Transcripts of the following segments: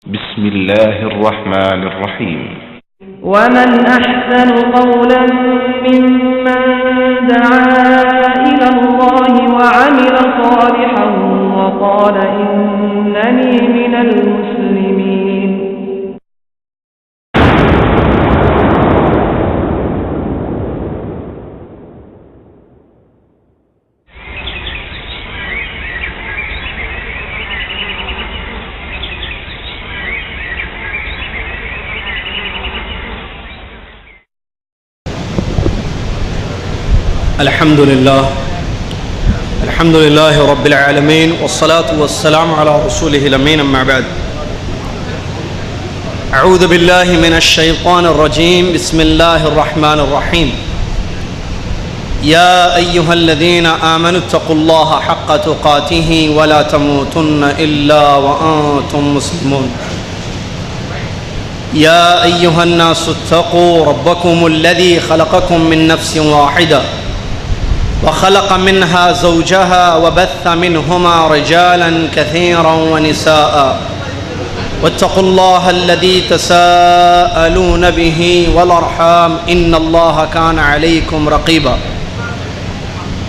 بسم الله الرحمن الرحيم. ومن أحسن قولا ممن دعا إلى الله وعمل صالحا وقال إنني من المسلمين. الحمد لله رب العالمين والصلاة والسلام على رسوله الأمين أما بعد أعوذ بالله من الشيطان الرجيم بسم الله الرحمن الرحيم يا أيها الذين آمنوا اتقوا الله حق تقاته ولا تموتن إلا وأنتم مسلمون يا أيها الناس اتقوا ربكم الذي خلقكم من نفس واحدة وخلق منها زوجها وبث منهما رجالا كثيرا ونساء واتقوا الله الذي تساءلون به والأرحام إن الله كان عليكم رقيبا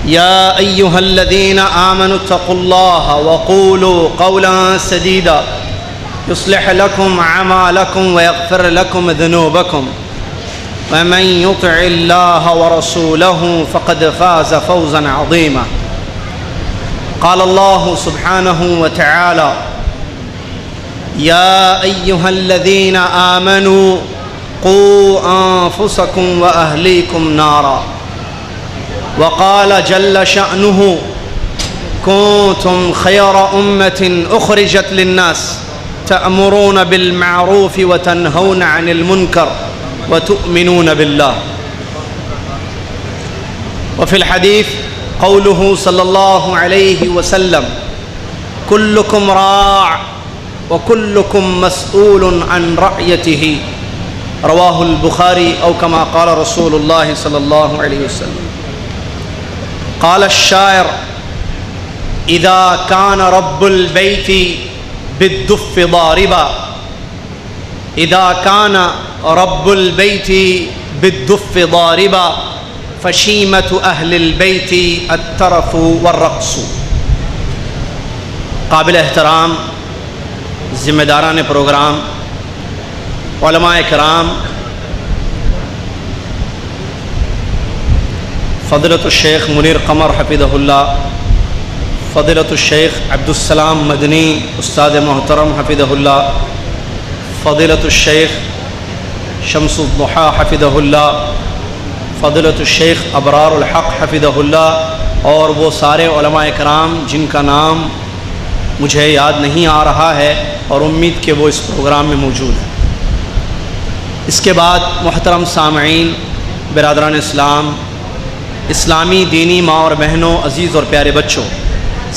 يا أيها الذين آمنوا اتقوا الله وقولوا قولا سديدا يصلح لكم أعمالكم ويغفر لكم ذنوبكم ومن يطع الله ورسوله فقد فاز فوزا عظيما قال الله سبحانه وتعالى يا أيها الذين آمنوا قوا أنفسكم وأهليكم نارا وقال جل شأنه كنتم خير أمة أخرجت للناس تأمرون بالمعروف وتنهون عن المنكر وتؤمنون بالله وفي الحديث قوله صلى الله عليه وسلم كلكم راع وكلكم مسؤول عن رعيته رواه البخاري أو كما قال رسول الله صلى الله عليه وسلم قال الشاعر إذا كان رب البيت بالدف ضاربا إذا كان رب البيت بالدف ضاربا فشيمة أهل البيت الترف والرقص. قابل احترام ذمہ داران پروگرام، علماء کرام، فضیلۃ الشیخ منیر قمر حفظہ اللہ، فضیلۃ الشیخ عبدالسلام مدنی استاد محترم حفظہ اللہ، فضیلۃ الشیخ شمس الضحیٰ حفظہ اللہ، فضیلۃ الشیخ ابرار الحق حفظہ اللہ، اور وہ سارے علماء کرام جن کا نام مجھے یاد نہیں آ رہا ہے اور امید کہ وہ اس پروگرام میں موجود ہیں۔ اس کے بعد محترم سامعین، برادران اسلام، اسلامی دینی ماں اور بہنوں، عزیز اور پیارے بچوں،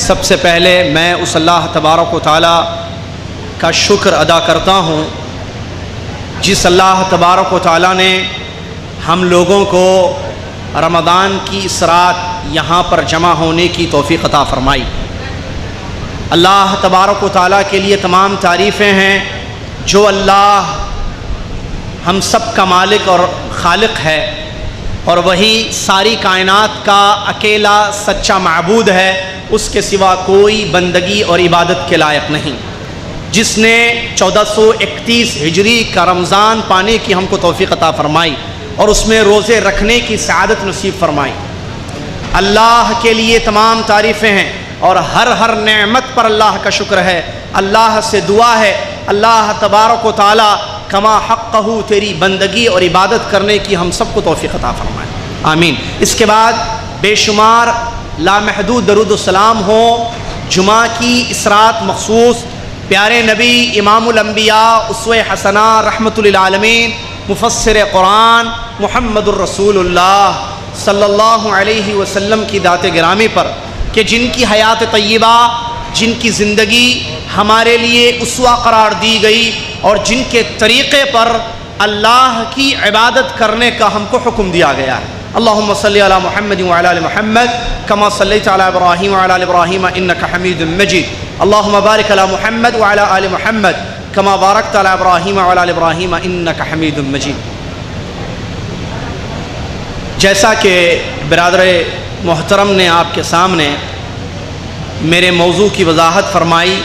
سب سے پہلے میں اس اللہ تبارک و تعالیٰ کا شکر ادا کرتا ہوں جس اللہ تبارک و تعالیٰ نے ہم لوگوں کو رمضان کی اس رات یہاں پر جمع ہونے کی توفیق عطا فرمائی۔ اللہ تبارک و تعالیٰ کے لیے تمام تعریفیں ہیں جو اللہ ہم سب کا مالک اور خالق ہے، اور وہی ساری کائنات کا اکیلا سچا معبود ہے، اس کے سوا کوئی بندگی اور عبادت کے لائق نہیں، جس نے 1431 ہجری کا رمضان پانے کی ہم کو توفیق عطا فرمائی اور اس میں روزے رکھنے کی سعادت نصیب فرمائی۔ اللہ کے لیے تمام تعریفیں ہیں اور ہر نعمت پر اللہ کا شکر ہے۔ اللہ سے دعا ہے اللہ تبارک و تعالی کما حقہ تیری بندگی اور عبادت کرنے کی ہم سب کو توفیق عطا فرمائے، آمین۔ اس کے بعد بے شمار لامحدود درود و سلام ہو جمعہ کی اس رات مخصوص پیارے نبی امام الانبیاء اسوہ حسنہ رحمۃ للعالمین مفسر قرآن محمد الرسول اللہ صلی اللہ علیہ وسلم کی ذات گرامی پر کہ جن کی حیات طیبہ، جن کی زندگی ہمارے لیے اسوہ قرار دی گئی اور جن کے طریقے پر اللہ کی عبادت کرنے کا ہم کو حکم دیا گیا ہے۔ اللہم صلی علی محمد وعلی آل محمد کما صلیت علی ابراہیم وعلی آل ابراہیم انک حمید مجید۔ اللہم بارک علی محمد وعلی آل محمد کما بارکت علی ابراہیم وعلی آل ابراہیم انک حمید مجید۔ جیسا کہ برادر محترم نے آپ کے سامنے میرے موضوع کی وضاحت فرمائی،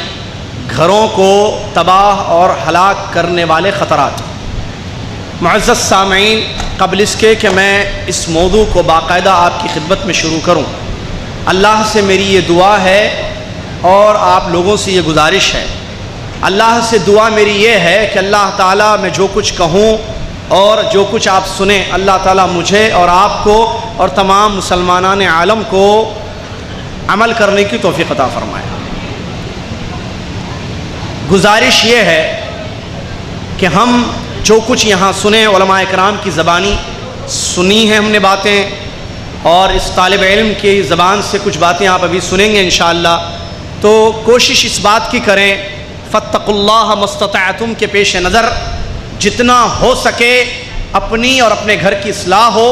گھروں کو تباہ اور ہلاک کرنے والے خطرات۔ معزز سامعین، قبل اس کے کہ میں اس موضوع کو باقاعدہ آپ کی خدمت میں شروع کروں، اللہ سے میری یہ دعا ہے اور آپ لوگوں سے یہ گزارش ہے، اللہ سے دعا میری یہ ہے کہ اللہ تعالیٰ میں جو کچھ کہوں اور جو کچھ آپ سنیں، اللہ تعالیٰ مجھے اور آپ کو اور تمام مسلمانان عالم کو عمل کرنے کی توفیق عطا فرمائے۔ گزارش یہ ہے کہ ہم جو کچھ یہاں سنیں، علماء کرام کی زبانی سنی ہیں ہم نے باتیں، اور اس طالب علم کی زبان سے کچھ باتیں آپ ابھی سنیں گے انشاءاللہ، تو کوشش اس بات کی کریں فاتقوا اللہ ما استطعتم کے پیش نظر جتنا ہو سکے اپنی اور اپنے گھر کی اصلاح ہو،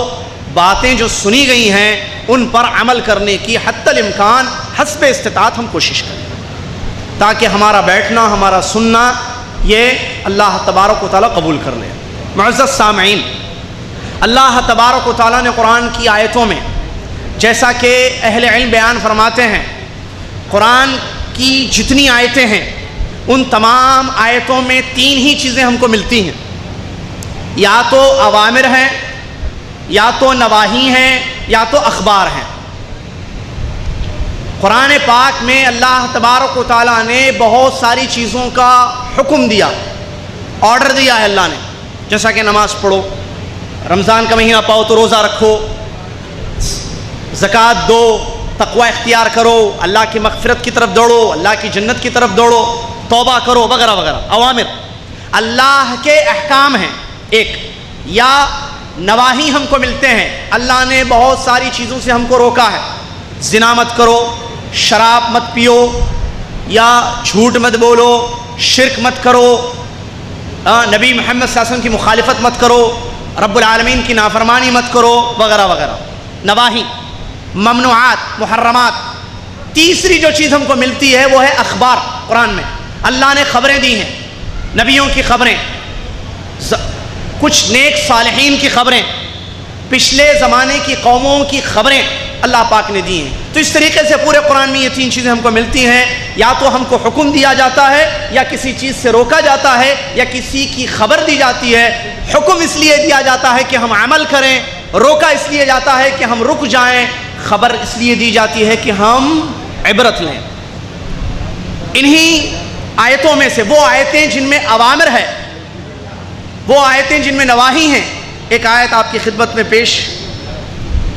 باتیں جو سنی گئی ہیں ان پر عمل کرنے کی حتی الامکان حسب استطاعت ہم کوشش کریں، تاکہ ہمارا بیٹھنا، ہمارا سننا یہ اللہ تبارک و تعالیٰ قبول کر لے۔ معزز سامعین، اللہ تبارک و تعالیٰ نے قرآن کی آیتوں میں، جیسا کہ اہل علم بیان فرماتے ہیں، قرآن کی جتنی آیتیں ہیں ان تمام آیتوں میں تین ہی چیزیں ہم کو ملتی ہیں، یا تو اوامر ہیں، یا تو نواہی ہیں، یا تو اخبار ہیں۔ قرآن پاک میں اللہ تبارک و تعالیٰ نے بہت ساری چیزوں کا حکم دیا، آرڈر دیا ہے اللہ نے، جیسا کہ نماز پڑھو، رمضان کا مہینہ پاؤ تو روزہ رکھو، زکوٰۃ دو، تقوی اختیار کرو، اللہ کی مغفرت کی طرف دوڑو، اللہ کی جنت کی طرف دوڑو، توبہ کرو، وغیرہ وغیرہ۔ اوامر اللہ کے احکام ہیں ایک، یا نواہی ہم کو ملتے ہیں، اللہ نے بہت ساری چیزوں سے ہم کو روکا ہے، زنا مت کرو، شراب مت پیو، یا جھوٹ مت بولو، شرک مت کرو، نبی محمد صلی اللہ علیہ وسلم کی مخالفت مت کرو، رب العالمین کی نافرمانی مت کرو، وغیرہ وغیرہ۔ نواہی، ممنوعات، محرمات۔ تیسری جو چیز ہم کو ملتی ہے وہ ہے اخبار۔ قرآن میں اللہ نے خبریں دی ہیں، نبیوں کی خبریں، کچھ نیک صالحین کی خبریں، پچھلے زمانے کی قوموں کی خبریں اللہ پاک نے دی ہیں۔ تو اس طریقے سے پورے قرآن میں یہ تین چیزیں ہم کو ملتی ہیں، یا تو ہم کو حکم دیا جاتا ہے، یا کسی چیز سے روکا جاتا ہے، یا کسی کی خبر دی جاتی ہے۔ حکم اس لیے دیا جاتا ہے کہ ہم عمل کریں، روکا اس لیے جاتا ہے کہ ہم رک جائیں، خبر اس لیے دی جاتی ہے کہ ہم عبرت لیں۔ انہی آیتوں میں سے وہ آیتیں جن میں اوامر ہے، وہ آیتیں جن میں نواہی ہیں، ایک آیت آپ کی خدمت میں پیش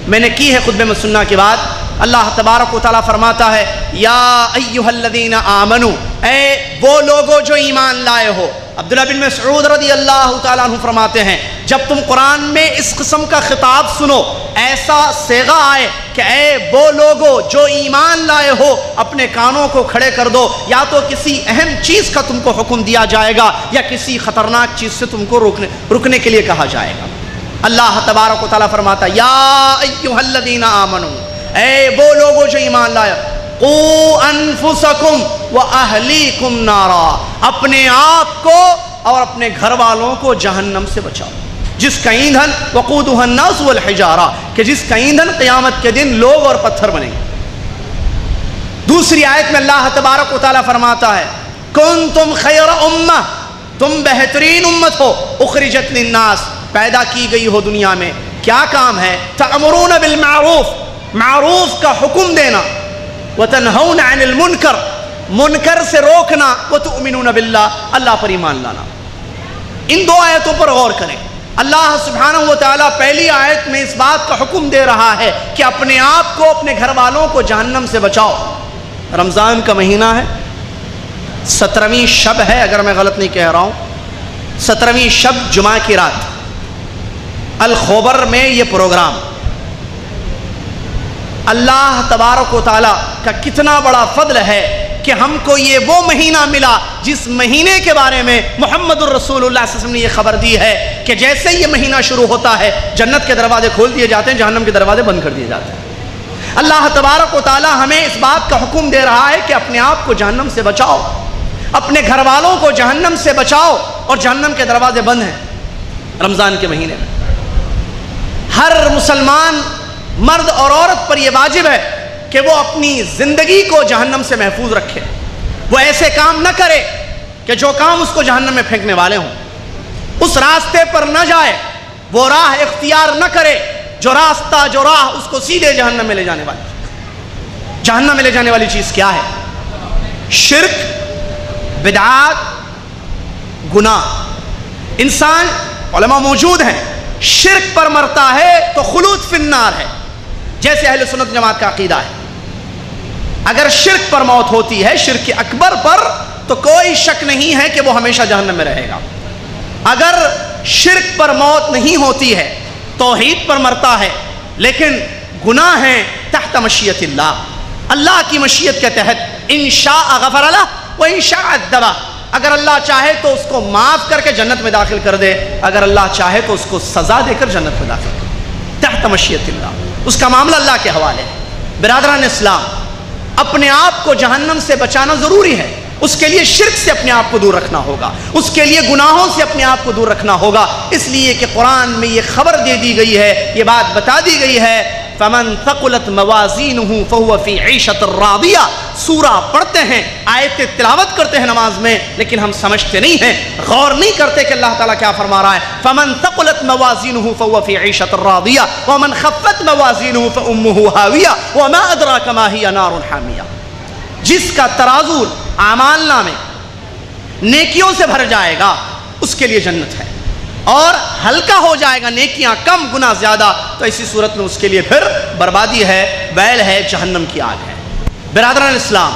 میں نے کی ہے خطبہ میں سننا کے بعد۔ اللہ تبارک و تعالیٰ فرماتا ہے، یا ایہا الذین آمنو، اے وہ لوگو جو ایمان لائے ہو۔ عبداللہ بن مسعود رضی اللہ تعالیٰ عنہ فرماتے ہیں، جب تم قرآن میں اس قسم کا خطاب سنو، ایسا صیغہ آئے کہ اے وہ لوگو جو ایمان لائے ہو، اپنے کانوں کو کھڑے کر دو، یا تو کسی اہم چیز کا تم کو حکم دیا جائے گا، یا کسی خطرناک چیز سے تم کو رکنے کے لیے کہا جائے گا۔ اللہ تبارک و تعالیٰ فرماتا ہے، یا ایہا الذین آمنو، اے وہ لوگو جو ایمان لائے، قو انفسکم واہلیکم نارا، اپنے آپ کو اور اپنے گھر والوں کو جہنم سے بچاؤ، جس کا ایندھن وقودھا الناس والحجارہ، کہ جس کا ایندھن قیامت کے دن لوگ اور پتھر بنیں گے۔ دوسری آیت میں اللہ تبارک و تعالیٰ فرماتا ہے، کنتم خیر امہ، تم بہترین امت ہو، اخرجت للناس، پیدا کی گئی ہو دنیا میں، کیا کام ہے؟ تأمرون بالمعروف، معروف کا حکم دینا، وتنہون عن المنکر، منکر سے روکنا، وتؤمنون باللہ، اللہ پر ایمان لانا۔ ان دو آیتوں پر غور کریں۔ اللہ سبحانہ و تعالیٰ پہلی آیت میں اس بات کا حکم دے رہا ہے کہ اپنے آپ کو، اپنے گھر والوں کو جہنم سے بچاؤ۔ رمضان کا مہینہ ہے، 17ویں شب ہے اگر میں غلط نہیں کہہ رہا ہوں، 17ویں شب جمعہ کی رات، الخوبر میں یہ پروگرام۔ اللہ تبارک و تعالیٰ کا کتنا بڑا فضل ہے کہ ہم کو یہ وہ مہینہ ملا جس مہینے کے بارے میں محمد الرسول اللہ صلی اللہ علیہ وسلم نے یہ خبر دی ہے کہ جیسے یہ مہینہ شروع ہوتا ہے جنت کے دروازے کھول دیے جاتے ہیں، جہنم کے دروازے بند کر دیے جاتے ہیں۔ اللہ تبارک و تعالیٰ ہمیں اس بات کا حکم دے رہا ہے کہ اپنے آپ کو جہنم سے بچاؤ۔ اپنے گھر والوں کو جہنم سے بچاؤ، اور جہنم کے دروازے بند ہیں رمضان کے مہینے میں۔ ہر مسلمان مرد اور عورت پر یہ واجب ہے کہ وہ اپنی زندگی کو جہنم سے محفوظ رکھے، وہ ایسے کام نہ کرے کہ جو کام اس کو جہنم میں پھینکنے والے ہوں، اس راستے پر نہ جائے، وہ راہ اختیار نہ کرے جو راہ اس کو سیدھے جہنم میں لے جانے والی۔ جہنم میں لے جانے والی چیز کیا ہے؟ شرک، بدعات، گناہ۔ انسان، علماء موجود ہیں، شرک پر مرتا ہے تو خلود فی النار ہے، جیسے اہل سنت جماعت کا عقیدہ ہے۔ اگر شرک پر موت ہوتی ہے، شرک اکبر پر، تو کوئی شک نہیں ہے کہ وہ ہمیشہ جہنم میں رہے گا۔ اگر شرک پر موت نہیں ہوتی ہے، توحید پر مرتا ہے، لیکن گناہ ہیں تحت مشیت اللہ، اللہ کی مشیت کے تحت، ان شاء غفر لہ و ان شاء عذبہ، اگر اللہ چاہے تو اس کو معاف کر کے جنت میں داخل کر دے، اگر اللہ چاہے تو اس کو سزا دے کر جنت میں داخل کر دے، تحت مشیت اللہ، اس کا معاملہ اللہ کے حوالے ہے۔ برادران اسلام، اپنے آپ کو جہنم سے بچانا ضروری ہے، اس کے لیے شرک سے اپنے آپ کو دور رکھنا ہوگا، اس کے لیے گناہوں سے اپنے آپ کو دور رکھنا ہوگا، اس لیے کہ قرآن میں یہ خبر دے دی گئی ہے، یہ بات بتا دی گئی ہے، فَمَن ثَقُلَتْ مَوَازِينُهُ فَهُوَ فِي عِيشَةٍ رَاضِيَةٍ۔ سورہ پڑھتے ہیں، آیتیں تلاوت کرتے ہیں نماز میں، لیکن ہم سمجھتے نہیں ہیں، غور نہیں کرتے کہ اللہ تعالیٰ کیا فرما رہا ہے۔ فَمَن ثَقُلَتْ مَوَازِينُهُ فَهُوَ فِي عِيشَةٍ رَاضِيَةٍ وَمَن خَفَّتْ مَوَازِينُهُ فَأُمُّهُ هَاوِيَةٌ وَمَا أَدْرَاكَ مَا هِيَ نَارٌ حَامِيَةٌ۔ جس کا ترازو اعمال نامے نیکیوں سے بھر جائے گا، اس کے لیے جنت ہے، اور ہلکا ہو جائے گا، نیکیاں کم گناہ زیادہ، تو ایسی صورت میں اس کے لیے پھر بربادی ہے، ویل ہے، جہنم کی آگ ہے۔ برادران اسلام،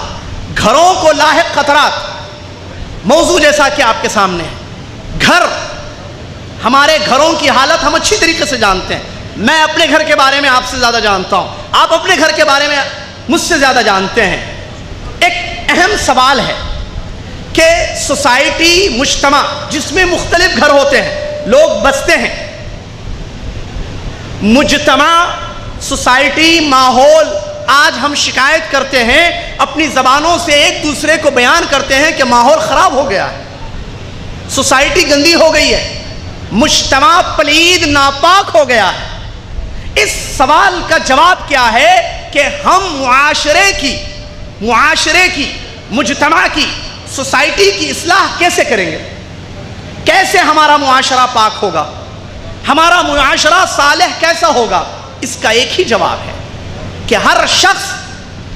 گھروں کو لاحق خطرات، موضوع جیسا کہ آپ کے سامنے ہے۔ گھر، ہمارے گھروں کی حالت ہم اچھی طریقے سے جانتے ہیں، میں اپنے گھر کے بارے میں آپ سے زیادہ جانتا ہوں، آپ اپنے گھر کے بارے میں مجھ سے زیادہ جانتے ہیں۔ ایک اہم سوال ہے کہ سوسائٹی، مجتمع جس میں مختلف گھر ہوتے ہیں، لوگ بستے ہیں، مجتمع، سوسائٹی، ماحول، آج ہم شکایت کرتے ہیں، اپنی زبانوں سے ایک دوسرے کو بیان کرتے ہیں کہ ماحول خراب ہو گیا ہے، سوسائٹی گندی ہو گئی ہے، مجتمع پلید ناپاک ہو گیا ہے۔ اس سوال کا جواب کیا ہے کہ ہم معاشرے کی، مجتمع کی، سوسائٹی کی اصلاح کیسے کریں گے؟ کیسے ہمارا معاشرہ پاک ہوگا؟ ہمارا معاشرہ صالح کیسا ہوگا؟ اس کا ایک ہی جواب ہے کہ ہر شخص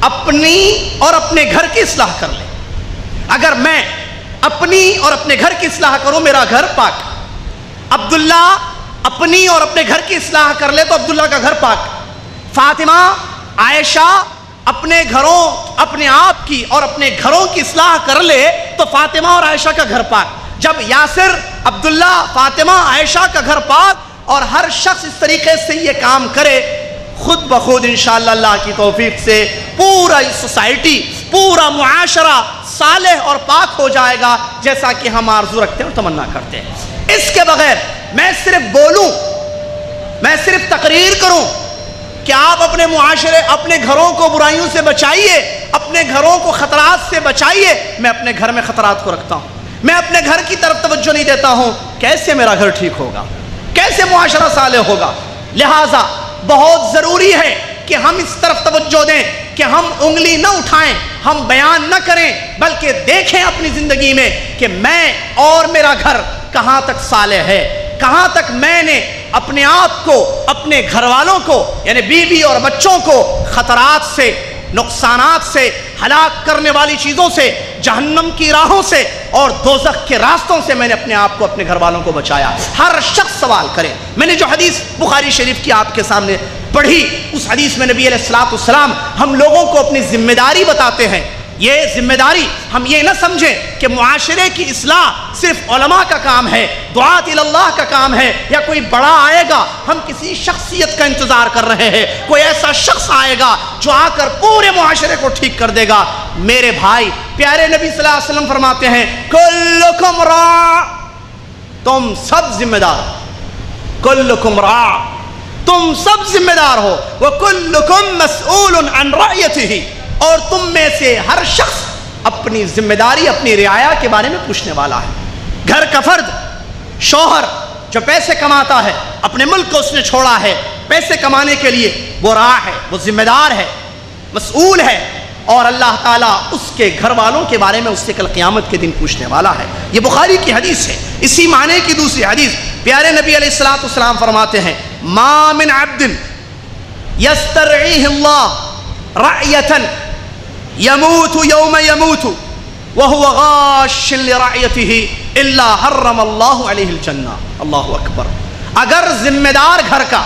اپنی اور اپنے گھر کی اصلاح کر لے۔ اگر میں اپنی اور اپنے گھر کی اصلاح کروں، میرا گھر پاک۔ عبداللہ اپنی اور اپنے گھر کی اصلاح کر لے تو عبداللہ کا گھر پاک۔ فاطمہ، عائشہ اپنے گھروں، اپنے آپ کی اور اپنے گھروں کی اصلاح کر لے تو فاطمہ اور عائشہ کا گھر پاک۔ جب یاسر، عبداللہ، فاطمہ، عائشہ کا گھر پاک، اور ہر شخص اس طریقے سے یہ کام کرے، خود بخود انشاءاللہ اللہ کی توفیق سے پورا سوسائٹی، پورا معاشرہ صالح اور پاک ہو جائے گا، جیسا کہ ہم آرزو رکھتے ہیں اور تمنا کرتے ہیں۔ اس کے بغیر میں صرف بولوں، میں صرف تقریر کروں کہ آپ اپنے معاشرے، اپنے گھروں کو برائیوں سے بچائیے، اپنے گھروں کو خطرات سے بچائیے، میں اپنے گھر میں خطرات کو رکھتا ہوں، میں اپنے گھر کی طرف توجہ نہیں دیتا ہوں، کیسے میرا گھر ٹھیک ہوگا؟ کیسے معاشرہ صالح ہوگا؟ لہٰذا بہت ضروری ہے کہ ہم اس طرف توجہ دیں کہ ہم انگلی نہ اٹھائیں، ہم بیان نہ کریں، بلکہ دیکھیں اپنی زندگی میں کہ میں اور میرا گھر کہاں تک صالح ہے، کہاں تک میں نے اپنے آپ کو، اپنے گھر والوں کو، یعنی بیوی اور بچوں کو خطرات سے، نقصانات سے، ہلاک کرنے والی چیزوں سے، جہنم کی راہوں سے اور دوزخ کے راستوں سے میں نے اپنے آپ کو، اپنے گھر والوں کو بچایا۔ ہر شخص سوال کرے۔ میں نے جو حدیث بخاری شریف کی آپ کے سامنے پڑھی، اس حدیث میں نبی علیہ السلام ہم لوگوں کو اپنی ذمہ داری بتاتے ہیں۔ یہ ذمہ داری ہم یہ نہ سمجھیں کہ معاشرے کی اصلاح صرف علماء کا کام ہے، دعات اللہ کا کام ہے، یا کوئی بڑا آئے گا، ہم کسی شخصیت کا انتظار کر رہے ہیں، کوئی ایسا شخص آئے گا جو آ کر پورے معاشرے کو ٹھیک کر دے گا۔ میرے بھائی، پیارے نبی صلی اللہ علیہ وسلم فرماتے ہیں کلکم راع، تم سب ذمہ دار، کلکم راع، تم سب ذمہ دار ہو، وکلکم مسئول عن رعیتہ، اور تم میں سے ہر شخص اپنی ذمہ داری اپنی رعایا کے بارے میں پوچھنے والا ہے. گھر کا فرد شوہر جو پیسے کماتا ہے، اپنے ملک کو اس نے چھوڑا ہے پیسے کمانے کے لیے، وہ راہ ہے، وہ ذمہ دار ہے، مسئول ہے، اور اللہ تعالیٰ اس کے گھر والوں کے بارے میں اس سے کل قیامت کے دن پوچھنے والا ہے. یہ بخاری کی حدیث ہے. اسی معنی کی دوسری حدیث پیارے نبی علیہ الصلوۃ والسلام فرماتے ہیں ما من عبد یسترعیہ اللہ رعیۃ یموت یوم یموت وهو غاش لرعیتہ الا حرم اللہ علیہ الجنہ. اللہ اکبر. اگر ذمہ دار گھر کا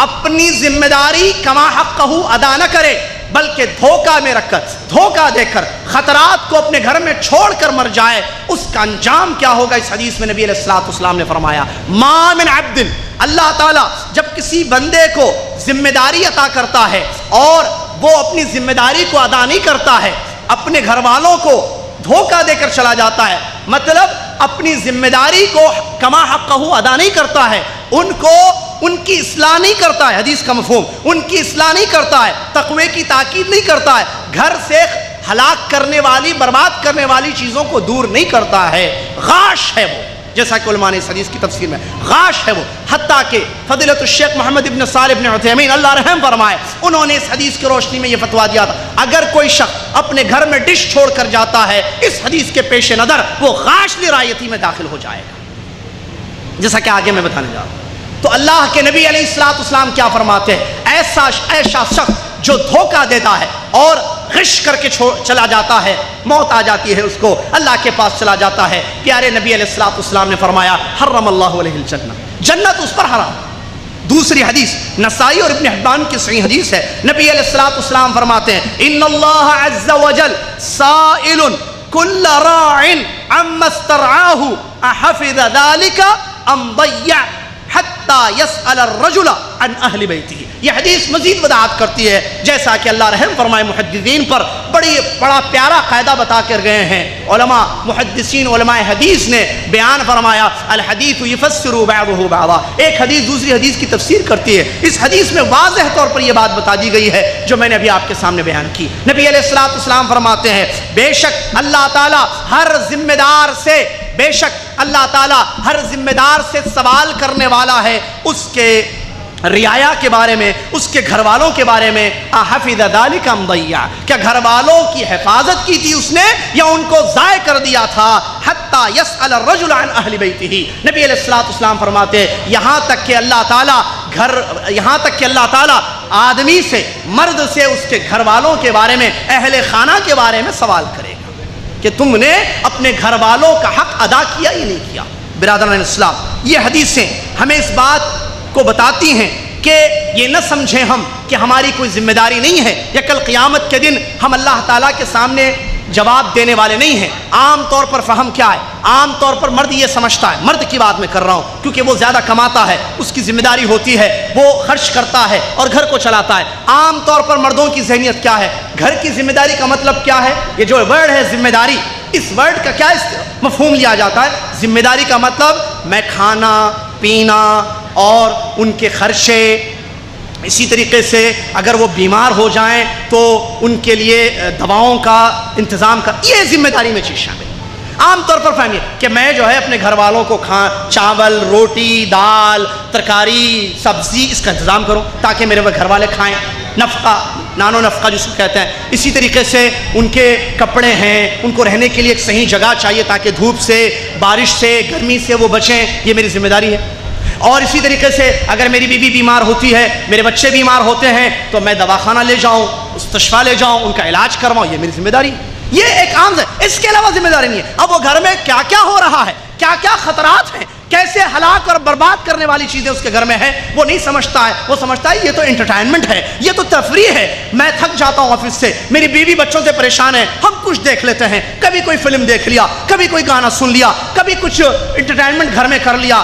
اپنی ذمہ داری کما حقہ ادا نہ کرے بلکہ دھوکہ میں رکھ کر، دھوکہ دے کر خطرات کو اپنے گھر میں چھوڑ کر مر جائے، اس کا انجام کیا ہوگا؟ اس حدیث میں نبی علیہ الصلوۃ والسلام نے فرمایا ما من عبد، اللہ تعالیٰ جب کسی بندے کو ذمہ داری عطا کرتا ہے اور وہ اپنی ذمہ داری کو ادا نہیں کرتا ہے، اپنے گھر والوں کو دھوکہ دے کر چلا جاتا ہے، مطلب اپنی ذمہ داری کو کما حقہ ادا نہیں کرتا ہے، ان کی اصلاح نہیں کرتا ہے، حدیث کا مفہوم ان کی اصلاح نہیں کرتا ہے، تقوی کی تاکید نہیں کرتا ہے، گھر سے ہلاک کرنے والی برباد کرنے والی چیزوں کو دور نہیں کرتا ہے، غاش ہے وہ. جیسا کہ علماء نے اس حدیث کی تفسیر میں غاش ہے وہ. حتیٰ کہ فضیلت الشیخ محمد ابن صالح ابن عثیمین اللہ رحم فرمائے، انہوں نے اس حدیث کی روشنی میں یہ فتویٰ دیا تھا اگر کوئی شخص اپنے گھر میں ڈش چھوڑ کر جاتا ہے اس حدیث کے پیش نظر وہ غاش لرعیتی میں داخل ہو جائے گا، جیسا کہ آگے میں بتانے جا رہا ہوں. تو اللہ کے نبی علیہ الصلوۃ والسلام کیا فرماتے ہیں؟ ایسا شخص جو دھوکہ دیتا ہے اور غش کر کے چلا جاتا ہے، موت آ جاتی ہے اس کو، اللہ کے پاس چلا جاتا ہے، پیارے نبی علیہ الصلوۃ والسلام نے فرمایا حرم اللہ علیہ الجنہ، جنت اس پر حرام. دوسری حدیث نسائی اور ابن حبان کی صحیح حدیث ہے، نبی علیہ الصلوۃ والسلام فرماتے ہیں ان اللہ عز وجل سائل کل راع عما استرعاہ احفظ ذلك ام ضیع حتی یسأل الرجل عن اہل بیتہ. یہ حدیث مزید وضاحت کرتی ہے، جیسا کہ اللہ رحم فرمائے محدثین پر بڑا پیارا قاعدہ بتا کر گئے ہیں علماء محدثین علماء حدیث نے بیان فرمایا الحدیث یفسر بعضہ بعضا، ایک حدیث دوسری حدیث کی تفسیر کرتی ہے. اس حدیث میں واضح طور پر یہ بات بتا دی گئی ہے جو میں نے ابھی آپ کے سامنے بیان کی. نبی علیہ الصلوۃ والسلام فرماتے ہیں بے شک اللہ تعالیٰ ہر ذمہ دار سے، بے شک اللہ تعالیٰ ہر ذمہ دار سے سوال کرنے والا ہے اس کے رعایا کے بارے میں، اس کے گھر والوں کے بارے میں. احفظ ذلک ام ضیع، کیا گھر والوں کی حفاظت کی تھی اس نے یا ان کو ضائع کر دیا تھا؟ حتی یسأل الرجل عن اہل بیتہ، نبی علیہ الصلوۃ والسلام فرماتے ہیں یہاں تک کہ اللہ تعالیٰ آدمی سے، مرد سے اس کے گھر والوں کے بارے میں، اہل خانہ کے بارے میں سوال کرے گا کہ تم نے اپنے گھر والوں کا حق ادا کیا یا نہیں کیا. برادران اسلام، یہ حدیثیں ہمیں اس بات کو بتاتی ہیں کہ یہ نہ سمجھیں ہم کہ ہماری کوئی ذمہ داری نہیں ہے یا کل قیامت کے دن ہم اللہ تعالیٰ کے سامنے جواب دینے والے نہیں ہیں. عام طور پر فہم کیا ہے؟ عام طور پر مرد یہ سمجھتا ہے، مرد کی بات میں کر رہا ہوں کیونکہ وہ زیادہ کماتا ہے، اس کی ذمہ داری ہوتی ہے، وہ خرچ کرتا ہے اور گھر کو چلاتا ہے. عام طور پر مردوں کی ذہنیت کیا ہے؟ گھر کی ذمہ داری کا مطلب کیا ہے؟ یہ جو ورڈ ہے ذمہ داری، اس ورڈ کا کیا مفہوم لیا جاتا ہے؟ ذمہ داری کا مطلب میں کھانا پینا اور ان کے خرچے، اسی طریقے سے اگر وہ بیمار ہو جائیں تو ان کے لیے دواؤں کا انتظام کا، یہ ذمہ داری میں چیز شامل ہے. عام طور پر فہمیے کہ میں جو ہے اپنے گھر والوں کو چاول، روٹی، دال، ترکاری، سبزی اس کا انتظام کروں تاکہ میرے وہ گھر والے کھائیں. نفقہ، نانو نفقہ جس کو کہتے ہیں. اسی طریقے سے ان کے کپڑے ہیں، ان کو رہنے کے لیے ایک صحیح جگہ چاہیے تاکہ دھوپ سے، بارش سے، گرمی سے وہ بچیں، یہ میری ذمہ داری ہے. اور اسی طریقے سے اگر میری بیوی بیمار ہوتی ہے، میرے بچے بیمار ہوتے ہیں تو میں دواخانہ لے جاؤں، مستشفیٰ لے جاؤں، ان کا علاج کرواؤں، یہ میری ذمہ داری ہے. یہ ایک عام ہے، اس کے علاوہ ذمہ داری نہیں ہے. اب وہ گھر میں کیا کیا ہو رہا ہے، کیا کیا خطرات ہیں، کیسے ہلاک اور برباد کرنے والی چیزیں اس کے گھر میں ہیں، وہ نہیں سمجھتا ہے. وہ سمجھتا ہے یہ تو انٹرٹینمنٹ ہے، یہ تو تفریح ہے، میں تھک جاتا ہوں آفس سے، میری بیوی بچوں سے پریشان ہے، ہم کچھ دیکھ لیتے ہیں، کبھی کوئی فلم دیکھ لیا، کبھی کوئی گانا سن لیا، کبھی کچھ انٹرٹینمنٹ گھر میں کر لیا.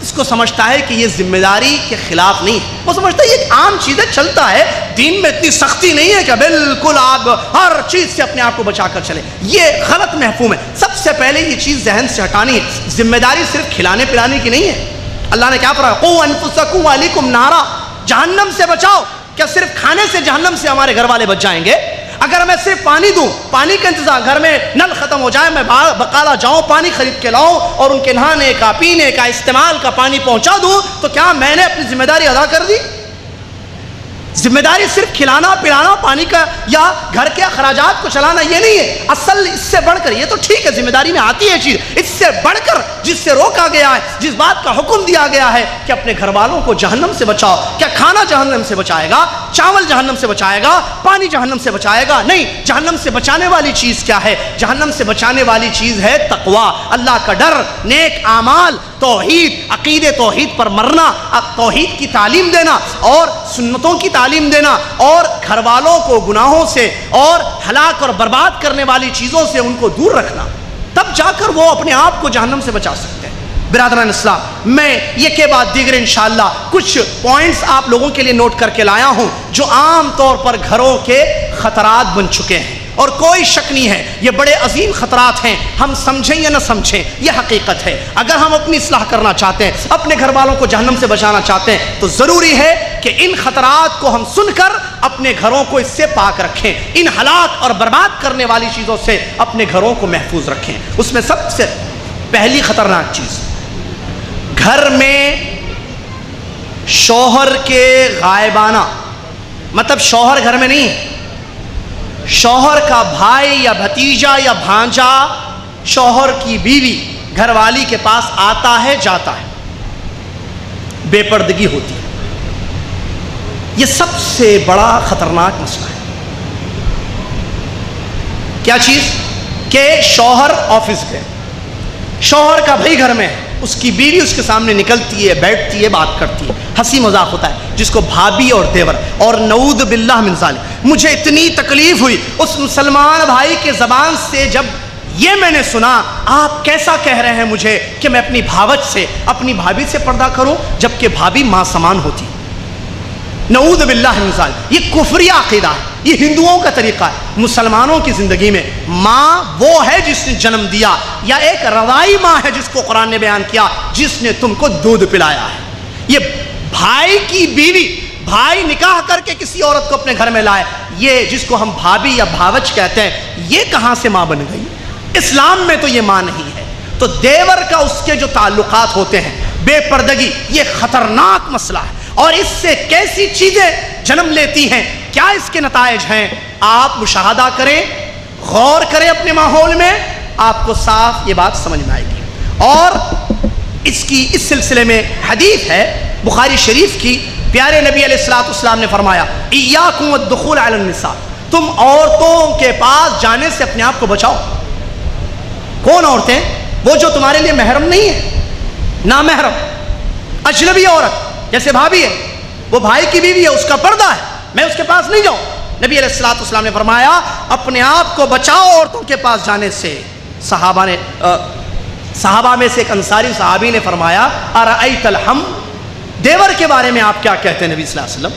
اس کو سمجھتا ہے کہ یہ ذمہ داری کے خلاف نہیں ہے، وہ سمجھتا ہے یہ ایک عام چیزیں چلتا ہے، دین میں اتنی سختی نہیں ہے کہ بالکل آپ ہر چیز سے اپنے آپ کو بچا کر چلیں. یہ غلط محفوم ہے. سب سے پہلے یہ چیز ذہن سے ہٹانی ہے. ذمہ داری صرف کھلانے پلانے کی نہیں ہے. اللہ نے کیا فرمایا؟ قوا انفسکم واہلیکم نارا، جہنم سے بچاؤ. کیا صرف کھانے سے جہنم سے ہمارے گھر والے بچ جائیں گے؟ اگر میں صرف پانی دوں، پانی کا انتظام، گھر میں نل ختم ہو جائے، میں بقالا جاؤں پانی خرید کے لاؤں اور ان کے نہانے کا، پینے کا، استعمال کا پانی پہنچا دوں، تو کیا میں نے اپنی ذمہ داری ادا کر دی؟ ذمہ داری صرف کھلانا پلانا، پانی کا یا گھر کے اخراجات کو چلانا یہ نہیں ہے. اصل اس سے بڑھ کر، یہ تو ٹھیک ہے ذمہ داری میں آتی ہے چیز، اس سے بڑھ کر جس سے روکا گیا ہے، جس بات کا حکم دیا گیا ہے کہ اپنے گھر والوں کو جہنم سے بچاؤ. کیا کھانا جہنم سے بچائے گا؟ چاول جہنم سے بچائے گا؟ پانی جہنم سے بچائے گا؟ نہیں. جہنم سے بچانے والی چیز کیا ہے؟ جہنم سے بچانے والی چیز ہے تقوی، اللہ کا ڈر، نیک اعمال، توحید، عقیدے توحید پر مرنا، توحید کی تعلیم دینا اور سنتوں کی تعلیم دینا، اور گھر والوں کو گناہوں سے اور ہلاک اور برباد کرنے والی چیزوں سے ان کو دور رکھنا. تب جا کر وہ اپنے آپ کو جہنم سے بچا سکتے ہیں. برادران اسلام، میں یہ کے بعد دیگر انشاءاللہ کچھ پوائنٹس آپ لوگوں کے لیے نوٹ کر کے لایا ہوں جو عام طور پر گھروں کے خطرات بن چکے ہیں، اور کوئی شک نہیں ہے یہ بڑے عظیم خطرات ہیں. ہم سمجھیں یا نہ سمجھیں یہ حقیقت ہے. اگر ہم اپنی اصلاح کرنا چاہتے ہیں، اپنے گھر والوں کو جہنم سے بچانا چاہتے ہیں، تو ضروری ہے کہ ان خطرات کو ہم سن کر اپنے گھروں کو اس سے پاک رکھیں، ان ہلاک اور برباد کرنے والی چیزوں سے اپنے گھروں کو محفوظ رکھیں. اس میں سب سے پہلی خطرناک چیز، گھر میں شوہر کے غائبانہ، مطلب شوہر گھر میں نہیں ہے، شوہر کا بھائی یا بھتیجا یا بھانجا شوہر کی بیوی گھر والی کے پاس آتا ہے جاتا ہے، بے پردگی ہوتی ہے. یہ سب سے بڑا خطرناک مسئلہ ہے. کیا چیز؟ کہ شوہر آفس گئے، شوہر کا بھائی گھر میں ہے، اس کی بیوی اس کے سامنے نکلتی ہے، بیٹھتی ہے، بات کرتی ہے، ہنسی مذاق ہوتا ہے، جس کو بھابھی اور دیور، اور نعوذ باللہ من ذالک. مجھے اتنی تکلیف ہوئی اس مسلمان بھائی کے زبان سے جب یہ میں نے سنا، آپ کیسا کہہ رہے ہیں مجھے کہ میں اپنی بھاوج سے، اپنی بھابھی سے پردہ کروں، جبکہ بھابھی ماں سمان ہوتی. نعوذ باللہ من ذالک. یہ کفری عقیدہ ہے، یہ ہندوؤں کا طریقہ ہے. مسلمانوں کی زندگی میں ماں وہ ہے جس نے جنم دیا، یا ایک رضائی ماں ہے جس کو قرآن نے بیان کیا، جس نے تم کو دودھ پلایا ہے. یہ بھائی کی بیوی، بھائی نکاح کر کے کسی عورت کو اپنے گھر میں لائے، یہ جس کو ہم بھابھی یا بھاوج کہتے ہیں، یہ کہاں سے ماں بن گئی؟ اسلام میں تو یہ ماں نہیں ہے. تو دیور کا اس کے جو تعلقات ہوتے ہیں، بے پردگی، یہ خطرناک مسئلہ ہے. اور اس سے کیسی چیزیں جنم لیتی ہیں، کیا اس کے نتائج ہیں، آپ مشاہدہ کریں، غور کریں اپنے ماحول میں، آپ کو صاف یہ بات سمجھ میں آئے گی. اور اس سلسلے میں حدیث ہے بخاری شریف کی، پیارے نبی علیہ الصلوۃ والسلام نے فرمایا، ایاکم والدخول علی النساء، تم عورتوں کے پاس جانے سے اپنے آپ کو بچاؤ. کون عورتیں؟ وہ جو تمہارے لیے محرم نہیں ہے، نامحرم، اجنبی عورت، جیسے بھابھی ہے، وہ بھائی کی بیوی ہے، اس کا پردہ ہے، میں اس کے پاس نہیں جاؤں. نبی علیہ الصلوۃ والسلام نے فرمایا اپنے آپ کو بچاؤ عورتوں کے پاس جانے سے. صحابہ میں سے ایک انصاری صحابی نے فرمایا ارأیت الحم، دیور کے بارے میں آپ کیا کہتے ہیں نبی صلی اللہ علیہ وسلم؟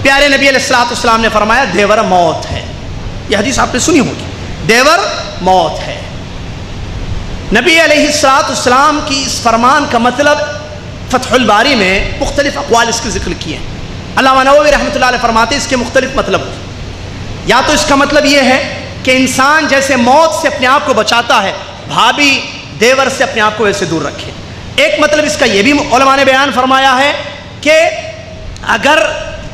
پیارے نبی علیہ الصلوۃ والسلام نے فرمایا دیور موت ہے. یہ حدیث آپ نے سنی ہوگی، دیور موت ہے. نبی علیہ الصلوۃ والسلام کی اس فرمان کا مطلب فتح الباری میں مختلف اقوال اس کے ذکر کیے ہیں. علامہ نووی رحمۃ اللہ علیہ فرماتے ہیں اس کے مختلف مطلب. یا تو اس کا مطلب یہ ہے کہ انسان جیسے موت سے اپنے آپ کو بچاتا ہے، بھابھی دیور سے اپنے آپ کو ویسے دور رکھے. ایک مطلب اس کا یہ بھی علماء نے بیان فرمایا ہے کہ اگر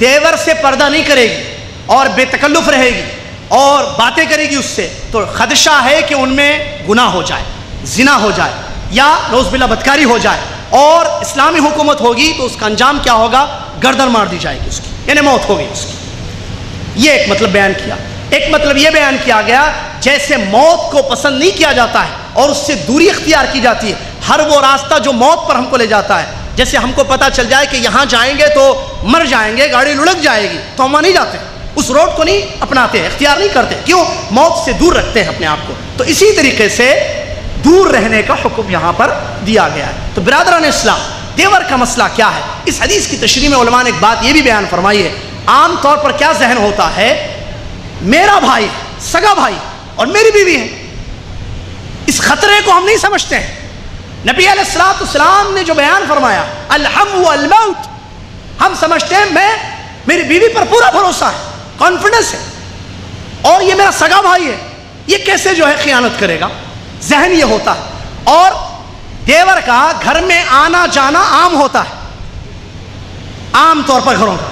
دیور سے پردہ نہیں کرے گی اور بے تکلف رہے گی اور باتیں کرے گی اس سے، تو خدشہ ہے کہ ان میں گناہ ہو جائے، زنا ہو جائے، یا نعوذ باللہ بدکاری ہو جائے، اور اسلامی حکومت ہوگی تو اس کا انجام کیا ہوگا؟ گردن مار دی جائے گی اس کی، یعنی موت ہوگی اس کی. یہ ایک مطلب بیان کیا. ایک مطلب یہ بیان کیا گیا جیسے موت کو پسند نہیں کیا جاتا ہے اور اس سے دوری اختیار کی جاتی ہے، ہر وہ راستہ جو موت پر ہم کو لے جاتا ہے، جیسے ہم کو پتا چل جائے کہ یہاں جائیں گے تو مر جائیں گے، گاڑی لڑک جائے گی، تو ہم وہاں نہیں جاتے، اس روڈ کو نہیں اپناتے، اختیار نہیں کرتے. کیوں؟ موت سے دور رکھتے ہیں اپنے آپ کو. تو اسی طریقے سے دور رہنے کا حکم یہاں پر دیا گیا ہے. تو برادران اسلام، دیور کا مسئلہ کیا ہے؟ اس حدیث کی تشریح میں علماء نے ایک بات یہ بھی بیان فرمائی ہے. عام طور پر کیا ذہن ہوتا ہے، میرا بھائی، سگا بھائی اور میری بیوی ہے، اس خطرے کو ہم نہیں سمجھتے ہیں. نبی علیہ الصلوۃ والسلام نے جو بیان فرمایا الحم والموت، ہم سمجھتے ہیں میری بیوی پر پورا بھروسہ ہے، کانفیڈنس ہے، اور یہ میرا سگا بھائی ہے، یہ کیسے جو ہے خیانت کرے گا، ذہن یہ ہوتا ہے۔ اور دیور کا گھر میں آنا جانا عام ہوتا ہے، عام طور پر گھروں کا،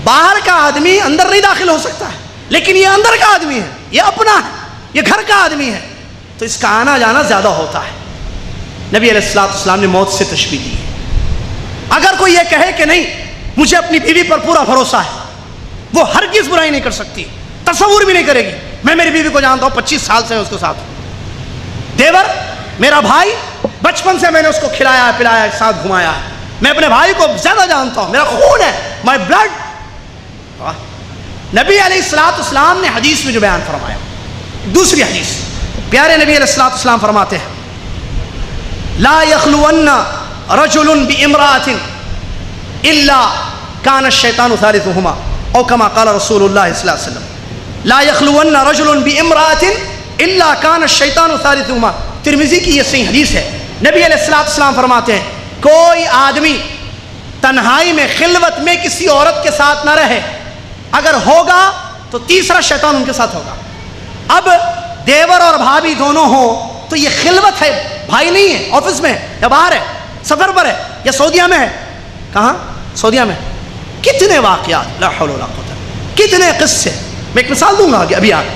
باہر کا آدمی اندر نہیں داخل ہو سکتا ہے، لیکن یہ اندر کا آدمی ہے، یہ اپنا ہے، یہ گھر کا آدمی ہے، تو اس کا آنا جانا زیادہ ہوتا ہے۔ نبی علیہ السلام نے موت سے تشبیہ دی ہے۔ اگر کوئی یہ کہے کہ نہیں مجھے اپنی بیوی پر پورا بھروسہ ہے، وہ ہرگز برائی نہیں کر سکتی، تصور بھی نہیں کرے گی، میں میری بیوی کو جانتا ہوں، 25 سال سے اس کے ساتھ ہوں، دیور میرا بھائی، بچپن سے میں نے اس کو کھلایا پلایا، ساتھ گھمایا ہے، میں اپنے بھائی کو زیادہ جانتا ہوں، میرا خون ہے، مائی بلڈ۔ نبی علیہ السلام نے حدیث میں جو بیان فرمایا، دوسری حدیث، پیارے نبی علیہ السلام فرماتے ہیں لا يخلون رجل بامرأة الا كان الشيطان ثالثهما او كما قال رسول الله صلى الله عليه وسلم لا يخلون رجل بامرأة الا كان الشيطان ثالثهما۔ ترمذی کی یہ صحیح حدیث ہے۔ نبی علیہ السلام فرماتے ہیں کوئی آدمی تنہائی میں خلوت میں کسی عورت کے ساتھ نہ رہے، اگر ہوگا تو تیسرا شیطان ان کے ساتھ ہوگا۔ اب دیور اور بھابھی دونوں ہوں تو یہ خلوت ہے، بھائی نہیں ہے، آفس میں ہے یا باہر ہے، سفر پر ہے یا سعودیہ میں ہے، کہاں؟ سعودیہ میں۔ کتنے واقعات، لا حول ولا قوت، کتنے قصے، میں ایک مثال دوں گا آگے ابھی آگے۔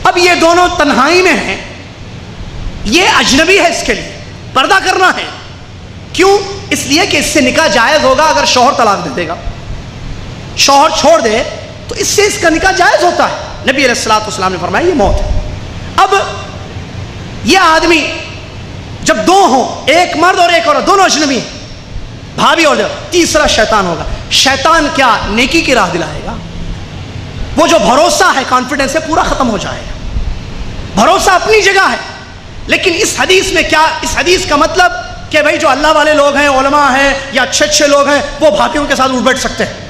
اب یہ دونوں تنہائی میں ہیں، یہ اجنبی ہے، اس کے لیے پردہ کرنا ہے، کیوں؟ اس لیے کہ اس سے نکاح جائز ہوگا اگر شوہر طلاق دے دے گا، شوہر چھوڑ دے تو اس سے اس کا نکاح جائز ہوتا ہے۔ نبی علیہ السلام نے فرمایا یہ موت ہے۔ اب یہ آدمی جب دو ہوں، ایک مرد اور ایک عورت، دونوں اجنبی ہیں، بھابھی اور تیسرا شیطان ہوگا۔ شیطان کیا نیکی کی راہ دلائے گا، وہ جو بھروسہ ہے، کانفیڈنس ہے، پورا ختم ہو جائے گا۔ بھروسہ اپنی جگہ ہے، لیکن اس حدیث میں کیا، اس حدیث کا مطلب کہ بھائی جو اللہ والے لوگ ہیں، علماء ہیں یا اچھے اچھے لوگ ہیں، وہ بھابھیوں کے ساتھ اٹھ بیٹھ سکتے ہیں۔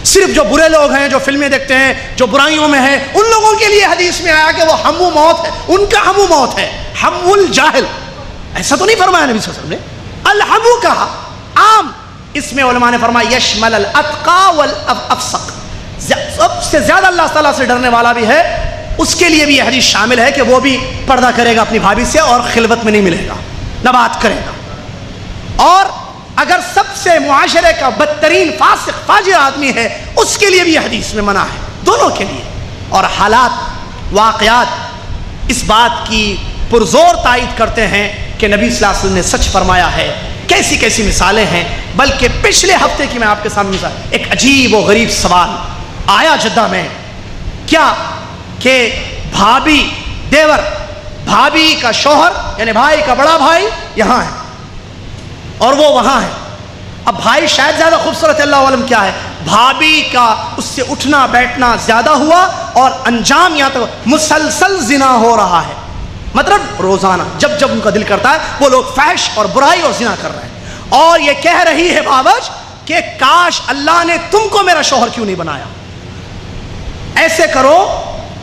صرف جو برے لوگ ہیں، جو فلمیں دیکھتے ہیں، جو برائیوں میں ہیں، ان لوگوں کے لیے حدیث میں آیا کہ وہ ہمو موت ہے، ان کا ہمو موت ہے، ہم الجاہل، ایسا تو نہیں فرمایا نبی صلی اللہ علیہ وسلم نے، الہمو کہا عام۔ اس میں علماء نے فرمایا یشمل الاتقا والافسق، سب سے زیادہ اللہ تعالیٰ سے ڈرنے والا بھی ہے، اس کے لیے بھی یہ حدیث شامل ہے کہ وہ بھی پردہ کرے گا اپنی بھابھی سے اور خلوت میں نہیں ملے گا، نہ بات کرے گا۔ اور اگر سب سے معاشرے کا بدترین فاسق فاجر آدمی ہے، اس کے لیے بھی یہ حدیث میں منع ہے، دونوں کے لیے۔ اور حالات، واقعات اس بات کی پرزور تائید کرتے ہیں کہ نبی صلی اللہ علیہ وسلم نے سچ فرمایا ہے۔ کیسی کیسی مثالیں ہیں، بلکہ پچھلے ہفتے کی میں آپ کے سامنے مثال، ایک عجیب و غریب سوال آیا جدہ میں، کیا کہ بھابھی، دیور، بھابھی کا شوہر یعنی بھائی کا بڑا بھائی یہاں ہے اور وہ وہاں ہے۔ اب بھائی شاید زیادہ خوبصورت، اللہ علم کیا ہے، بھابھی کا اس سے اٹھنا بیٹھنا زیادہ ہوا اور انجام یہاں تک مسلسل زنا ہو رہا ہے، مطلب روزانہ جب جب ان کا دل کرتا ہے وہ لوگ فحش اور برائی اور زنا کر رہے ہیں، اور یہ کہہ رہی ہے بھاوج کہ کاش اللہ نے تم کو میرا شوہر کیوں نہیں بنایا، ایسے کرو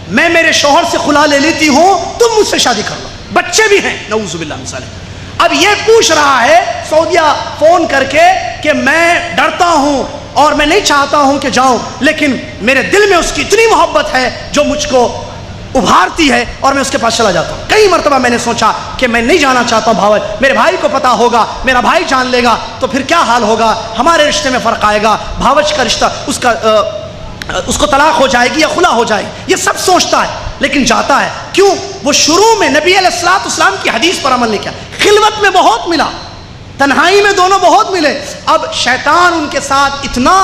میں میرے شوہر سے خلا لے لیتی ہوں، تم مجھ سے شادی کر لو، بچے بھی ہیں، نعوذ باللہ من ذالک۔ اب یہ پوچھ رہا ہے سعودیہ فون کر کے کہ میں ڈرتا ہوں اور میں نہیں چاہتا ہوں کہ جاؤں، لیکن میرے دل میں اس کی اتنی محبت ہے جو مجھ کو ابھارتی ہے اور میں اس کے پاس چلا جاتا ہوں۔ کئی مرتبہ میں نے سوچا کہ میں نہیں جانا چاہتا ہوں بھاوج، میرے بھائی کو پتا ہوگا، میرا بھائی جان لے گا تو پھر کیا حال ہوگا، ہمارے رشتے میں فرق آئے گا، بھاوج کا رشتہ اس کو طلاق ہو جائے گی یا خلا ہو جائے گی، یہ سب سوچتا ہے لیکن جاتا ہے۔ کیوں؟ وہ شروع میں نبی علیہ السلام کی حدیث پر عمل نہیں کیا، خلوت میں بہت ملا، تنہائی میں دونوں بہت ملے، اب شیطان ان کے ساتھ اتنا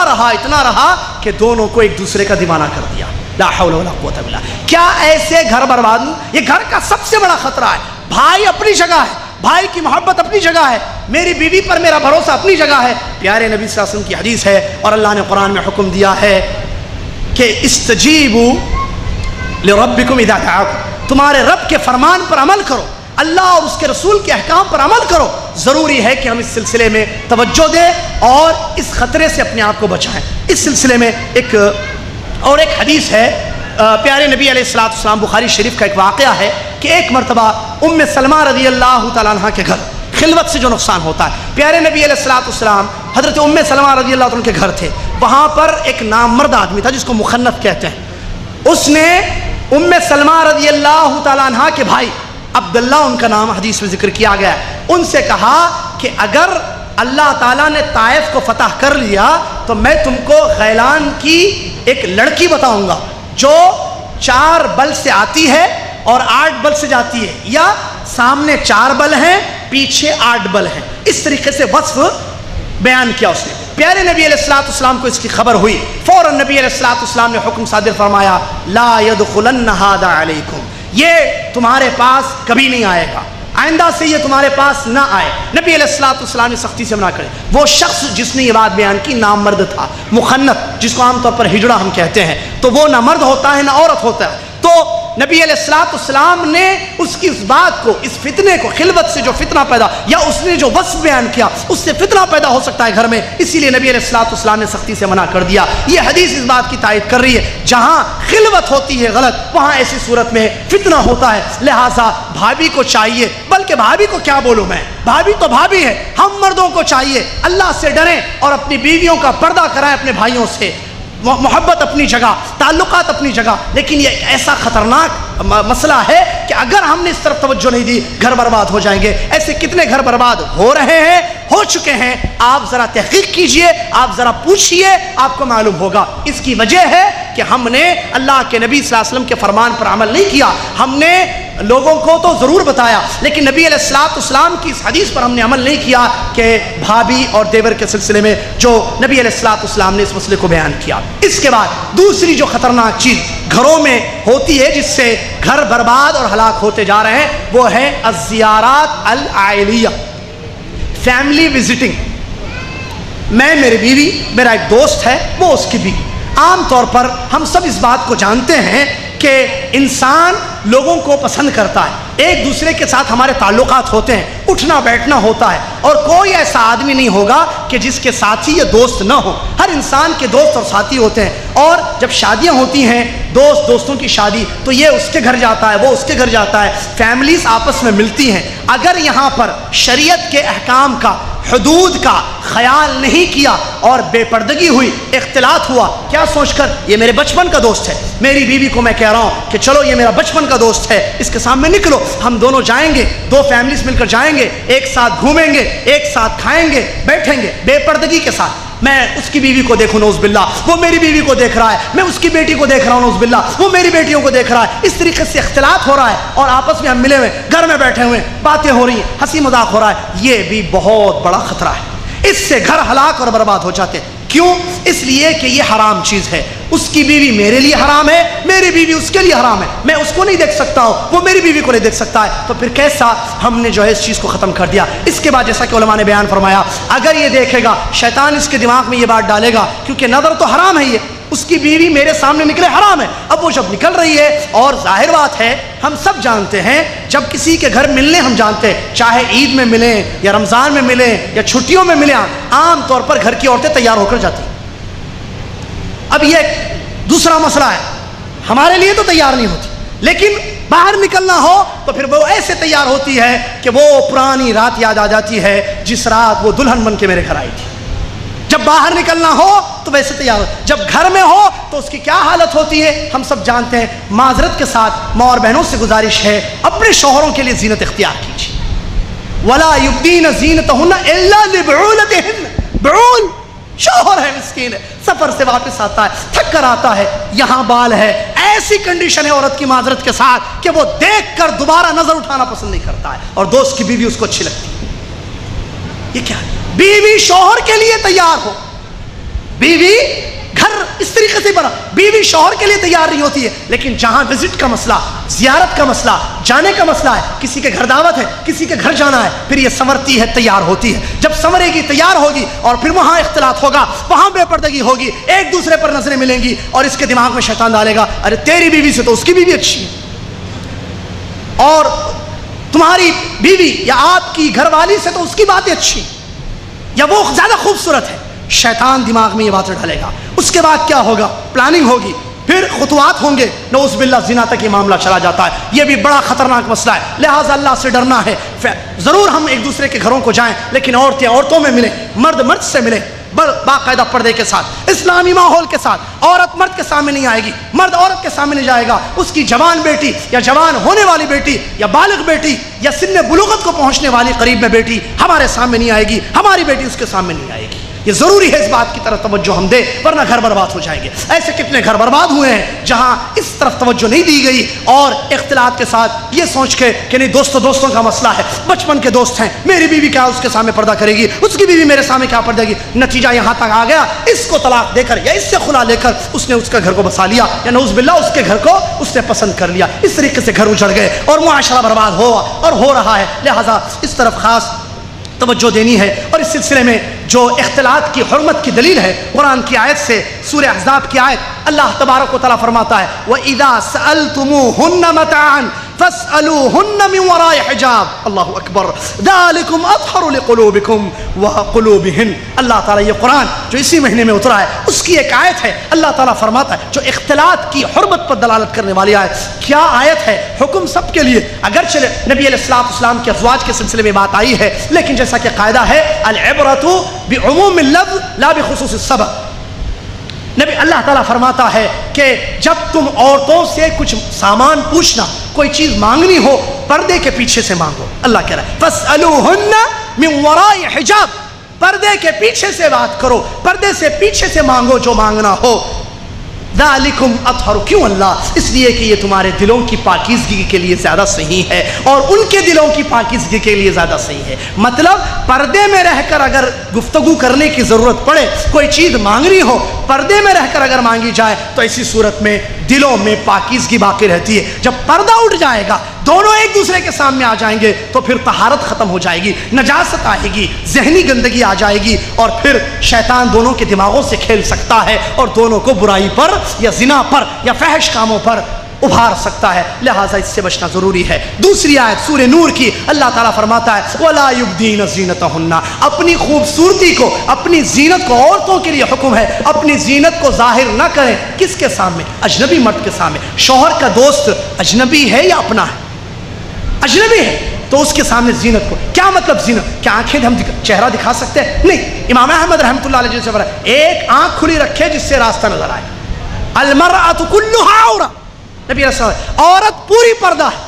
رہا کہ دونوں کو ایک دوسرے کا دیوانہ کر دیا، لا حول ولا قوت الا باللہ۔ کیا ایسے گھر برباد؟ یہ گھر کا سب سے بڑا خطرہ ہے۔ بھائی اپنی جگہ ہے، بھائی کی محبت اپنی جگہ ہے، میری بیوی پر میرا بھروسہ اپنی جگہ ہے، پیارے نبی صلی اللہ علیہ وسلم کی حدیث ہے، اور اللہ نے قرآن میں حکم دیا ہے کہ استجیبوا لربکم اذا دعاکم، تمہارے رب کے فرمان پر عمل کرو، اللہ اور اس کے رسول کے احکام پر عمل کرو۔ ضروری ہے کہ ہم اس سلسلے میں توجہ دیں اور اس خطرے سے اپنے آپ کو بچائیں۔ اس سلسلے میں ایک حدیث ہے، پیارے نبی علیہ السلام، بخاری شریف کا ایک واقعہ ہے کہ ایک مرتبہ ام سلمہ رضی اللہ تعالیٰ عنہ کے گھر خلوت سے جو نقصان ہوتا ہے، پیارے نبی علیہ السلام حضرت ام سلمہ رضی اللہ عنہ کے گھر تھے، وہاں پر ایک نامرد آدمی تھا جس کو مخنث کہتے ہیں، اس نے ام سلمہ رضی اللہ تعالیٰ عنہ کے بھائی عبداللہ ان کا نام حدیث میں ذکر کیا گیا ہے، ان سے کہا کہ اگر اللہ تعالیٰ نے طائف کو فتح کر لیا تو میں تم کو غیلان کی ایک لڑکی بتاؤں گا جو 4 بل سے آتی ہے اور 8 بل سے جاتی ہے، یا سامنے 4 بل ہیں پیچھے 8 بل ہیں، اس طریقے سے وصف بیان کیا اس نے۔ پیارے نبی علیہ الصلوۃ والسلام کو اس کی خبر ہوئی، فوراً نبی علیہ الصلوۃ والسلام نے حکم صادر فرمایا لا يدخلن هذا علیکم، یہ تمہارے پاس کبھی نہیں آئے گا، آئندہ سے یہ تمہارے پاس نہ آئے۔ نبی علیہ الصلوۃ والسلام نے سختی سے منع کرے۔ وہ شخص جس نے یہ بات بیان کی نامرد تھا، مخنث، جس کو عام طور پر ہجڑا ہم کہتے ہیں، تو وہ نہ مرد ہوتا ہے نہ عورت ہوتا ہے۔ تو نبی علیہ الصلوۃ والسلام نے اس کی اس بات کو، اس فتنے کو، خلوت سے جو فتنہ پیدا، یا اس نے جو وصف بیان کیا اس سے فتنہ پیدا ہو سکتا ہے گھر میں، اسی لیے نبی علیہ الصلوۃ والسلام نے سختی سے منع کر دیا۔ یہ حدیث اس بات کی تائید کر رہی ہے جہاں خلوت ہوتی ہے غلط، وہاں ایسی صورت میں فتنہ ہوتا ہے، لہٰذا بھابھی کو چاہیے، بلکہ بھابھی کو کیا بولوں میں، بھابھی تو بھابھی ہے، ہم مردوں کو چاہیے اللہ سے ڈریں اور اپنی بیویوں کا پردہ کرائیں اپنے بھائیوں سے۔ محبت اپنی جگہ، تعلقات اپنی جگہ، لیکن یہ ایسا خطرناک مسئلہ ہے کہ اگر ہم نے اس طرف توجہ نہیں دی گھر برباد ہو جائیں گے۔ ایسے کتنے گھر برباد ہو رہے ہیں، ہو چکے ہیں، آپ ذرا تحقیق کیجئے، آپ ذرا پوچھئے، آپ کو معلوم ہوگا۔ اس کی وجہ ہے کہ ہم نے اللہ کے نبی صلی اللہ علیہ وسلم کے فرمان پر عمل نہیں کیا۔ ہم نے لوگوں کو تو ضرور بتایا، لیکن نبی علیہ الصلوۃ والسلام کی اس حدیث پر ہم نے عمل نہیں کیا کہ بھابھی اور دیور کے سلسلے میں جو نبی علیہ الصلوۃ والسلام نے اس مسئلے کو بیان کیا۔ اس کے بعد دوسری جو خطرناک چیز گھروں میں ہوتی ہے جس سے گھر برباد اور ہلاک ہوتے جا رہے ہیں، وہ ہے الزیارات العائلیہ، فیملی وزٹنگ۔ میں، میری بیوی، میرا ایک دوست ہے، وہ اس کی بیوی، عام طور پر ہم سب اس بات کو جانتے ہیں کہ انسان لوگوں کو پسند کرتا ہے، ایک دوسرے کے ساتھ ہمارے تعلقات ہوتے ہیں، اٹھنا بیٹھنا ہوتا ہے، اور کوئی ایسا آدمی نہیں ہوگا کہ جس کے ساتھی یا دوست نہ ہو۔ ہر انسان کے دوست اور ساتھی ہوتے ہیں، اور جب شادیاں ہوتی ہیں، دوستوں کی شادی، تو یہ اس کے گھر جاتا ہے، وہ اس کے گھر جاتا ہے، فیملیز آپس میں ملتی ہیں۔ اگر یہاں پر شریعت کے احکام کا، حدود کا خیال نہیں کیا اور بے پردگی ہوئی، اختلاط ہوا، کیا سوچ کر یہ میرے بچپن کا دوست ہے، میری بیوی کو میں کہہ رہا ہوں کہ چلو یہ میرا بچپن کا دوست ہے، اس کے سامنے نکلو، ہم دونوں جائیں گے، 2 فیملیز مل کر جائیں گے، ایک ساتھ گھومیں گے، ایک ساتھ کھائیں گے، بیٹھیں گے، بے پردگی کے ساتھ۔ میں اس کی بیوی کو دیکھوں نعوذ باللہ، وہ میری بیوی کو دیکھ رہا ہے، میں اس کی بیٹی کو دیکھ رہا ہوں نعوذ باللہ، وہ میری بیٹیوں کو دیکھ رہا ہے، اس طریقے سے اختلاط ہو رہا ہے، اور آپس میں ہم ملے ہوئے گھر میں بیٹھے ہوئے، باتیں ہو رہی ہیں، ہنسی مذاق ہو رہا ہے۔ یہ بھی بہت بڑا خطرہ ہے، اس سے گھر ہلاک اور برباد ہو جاتے ہیں۔ کیوں؟ اس لیے کہ یہ حرام چیز ہے۔ اس کی بیوی میرے لیے حرام ہے، میری بیوی اس کے لیے حرام ہے، میں اس کو نہیں دیکھ سکتا ہوں، وہ میری بیوی کو نہیں دیکھ سکتا ہے، تو پھر کیسا ہم نے جو ہے اس چیز کو ختم کر دیا۔ اس کے بعد جیسا کہ علماء نے بیان فرمایا، اگر یہ دیکھے گا، شیطان اس کے دماغ میں یہ بات ڈالے گا، کیونکہ نظر تو حرام ہے، یہ اس کی بیوی میرے سامنے نکلے حرام ہے، اب وہ جب نکل رہی ہے، اور ظاہر بات ہے ہم سب جانتے ہیں جب کسی کے گھر ملنے ہم جانتے ہیں، چاہے عید میں ملیں یا رمضان میں ملیں یا چھٹیوں میں ملیں، عام طور پر گھر کی عورتیں تیار ہو کر جاتی ہیں۔ اب یہ دوسرا مسئلہ ہے، ہمارے لیے تو تیار نہیں ہوتی، لیکن باہر نکلنا ہو تو پھر وہ ایسے تیار ہوتی ہے کہ وہ پرانی رات یاد آ جاتی ہے جس رات وہ دلہن بن کے میرے گھر آئی تھی۔ جب باہر نکلنا ہو تو ویسے تیار ہو، جب گھر میں ہو تو اس کی کیا حالت ہوتی ہے ہم سب جانتے ہیں۔ معذرت کے ساتھ ماں اور بہنوں سے گزارش ہے، اپنے شوہروں کے لیے زینت اختیار کیجیے۔ وَلَا يُبْدِينَ زِينَتَهُنَّ إِلَّا لِبُعُولَتِهِنَّ، بعول شوہر ہے، مسکین ہے، سفر سے واپس آتا ہے، تھک کر آتا ہے، یہاں بال ہے، ایسی کنڈیشن ہے عورت کی معذرت کے ساتھ کہ وہ دیکھ کر دوبارہ نظر اٹھانا پسند نہیں کرتا ہے، اور دوست کی بیوی اس کو اچھی لگتی ہے۔ یہ کیا ہے؟ بیوی شوہر کے لیے تیار ہو، بیوی گھر اس طریقے سے بنا، بیوی شوہر کے لیے تیار نہیں ہوتی ہے، لیکن جہاں وزٹ کا مسئلہ، زیارت کا مسئلہ، جانے کا مسئلہ ہے، کسی کے گھر دعوت ہے، کسی کے گھر جانا ہے، پھر یہ سنورتی ہے، تیار ہوتی ہے۔ جب سنورے گی، تیار ہوگی، اور پھر وہاں اختلاط ہوگا، وہاں بے پردگی ہوگی، ایک دوسرے پر نظریں ملیں گی، اور اس کے دماغ میں شیطان ڈالے گا، ارے تیری بیوی سے تو اس کی بیوی اچھی ہے، اور تمہاری بیوی یا آپ کی گھر والی سے تو اس کی باتیں اچھی، یا وہ زیادہ خوبصورت ہے۔ شیطان دماغ میں یہ باتیں ڈالے گا۔ اس کے بعد کیا ہوگا؟ پلاننگ ہوگی، پھر خطوات ہوں گے، نعوذ باللہ زنا تک یہ معاملہ چلا جاتا ہے۔ یہ بھی بڑا خطرناک مسئلہ ہے، لہٰذا اللہ سے ڈرنا ہے۔ ضرور ہم ایک دوسرے کے گھروں کو جائیں، لیکن عورتیں عورتوں میں ملیں، مرد مرد سے ملیں، باقاعدہ پردے کے ساتھ، اسلامی ماحول کے ساتھ. عورت مرد کے سامنے نہیں آئے گی، مرد عورت کے سامنے نہیں جائے گا. اس کی جوان بیٹی یا جوان ہونے والی بیٹی یا بالغ بیٹی یا سن بلوغت کو پہنچنے والی قریب میں بیٹی ہمارے سامنے نہیں آئے گی، ہماری بیٹی اس کے سامنے نہیں آئے گی. یہ ضروری ہے اس بات کی طرف توجہ ہم دیں، ورنہ گھر برباد ہو جائیں گے. ایسے کتنے گھر برباد ہوئے ہیں جہاں اس طرف توجہ نہیں دی گئی، اور اختلاط کے ساتھ یہ سوچ کے کہ نہیں دوستوں کا مسئلہ ہے، بچپن کے دوست ہیں، میری بیوی کیا اس کے سامنے پردہ کرے گی، اس کی بیوی میرے سامنے کیا پردہ گی. نتیجہ یہاں تک آ گیا اس کو طلاق دے کر یا اس سے خلا لے کر اس نے اس کا گھر کو بسا لیا، یا نعوذ باللہ اس کے گھر کو اس نے پسند کر لیا. اس طریقے سے گھر اجڑ گئے اور معاشرہ برباد ہوا اور ہو رہا ہے. لہٰذا اس طرف خاص توجہ دینی ہے. اور اس سلسلے میں جو اختلاط کی حرمت کی دلیل ہے قرآن کی آیت سے، سورہ احزاب کی آیت، اللہ تبارک و تعالیٰ فرماتا ہے وَإِذَا سَأَلْتُمُوهُنَّ مَتَاعًا فَاسْأَلُوهُنَّ مِنْ وَرَاءِ حِجَابٍ اللہ اکبر ذَلِكُمْ أَطْهَرُ لِقُلُوبِكُمْ وَقُلُوبِهِنْ. اللہ تعالیٰ یہ قرآن جو اسی مہینے میں اترا ہے اس کی ایک آیت ہے. اللہ تعالیٰ فرماتا ہے جو اختلاط کی حرمت پر دلالت کرنے والی آیت. کیا آیت ہے؟ حکم سب کے لیے، اگرچہ نبی علیہ السلام کے ازواج کے سلسلے میں بات آئی ہے، لیکن جیسا کہ قاعدہ ہے العبرۃ بعموم اللفظ لا بخصوص السبب. نبی اللہ تعالیٰ فرماتا ہے کہ جب تم عورتوں سے کچھ سامان پوچھنا، کوئی چیز مانگنی ہو، پردے کے پیچھے سے مانگو. اللہ کہہ رہا ہے فَاسْأَلُوهُنَّ مِنْ وَرَاءِ حِجَابٍ، پردے کے پیچھے سے بات کرو، پردے سے پیچھے سے مانگو جو مانگنا ہو. ذالکم اطہر، کیوں اللہ؟ اس لیے کہ یہ تمہارے دلوں کی پاکیزگی کے لیے زیادہ صحیح ہے اور ان کے دلوں کی پاکیزگی کے لیے زیادہ صحیح ہے. مطلب پردے میں رہ کر اگر گفتگو کرنے کی ضرورت پڑے، کوئی چیز مانگنی ہو، پردے میں رہ کر اگر مانگی جائے تو اسی صورت میں دلوں میں پاکیزگی باقی رہتی ہے. جب پردہ اٹھ جائے گا، دونوں ایک دوسرے کے سامنے آ جائیں گے تو پھر طہارت ختم ہو جائے گی، نجاست آئے گی، ذہنی گندگی آ جائے گی، اور پھر شیطان دونوں کے دماغوں سے کھیل سکتا ہے اور دونوں کو برائی پر یا زنا پر یا فحش کاموں پر ابھار سکتا ہے. لہٰذا اس سے بچنا ضروری ہے. دوسری آیت سورہ نور کی، اللہ تعالیٰ فرماتا ہے وَلَا يُبْدِينَ زِينَتَهُنَّ، اپنی خوبصورتی کو، اپنی زینت کو، عورتوں کے لیے حکم ہے اپنی زینت کو ظاہر نہ کریں. کس کے سامنے؟ اجنبی مرد کے سامنے. شوہر کا دوست اجنبی ہے یا اپنا ہے؟ اجنبی ہے تو اس کے سامنے زینت کو. کیا مطلب زینت؟ کیا آنکھیں ہم چہرہ دکھا سکتے ہیں؟ نہیں. امام احمد رحمۃ اللہ علیہ جیسے فرمایا ایک آنکھ کھلی رکھے جس سے راستہ نظر آئے. المرأۃ کلھا عورہ، نبی رسول اللہ، عورت پوری پردہ ہے.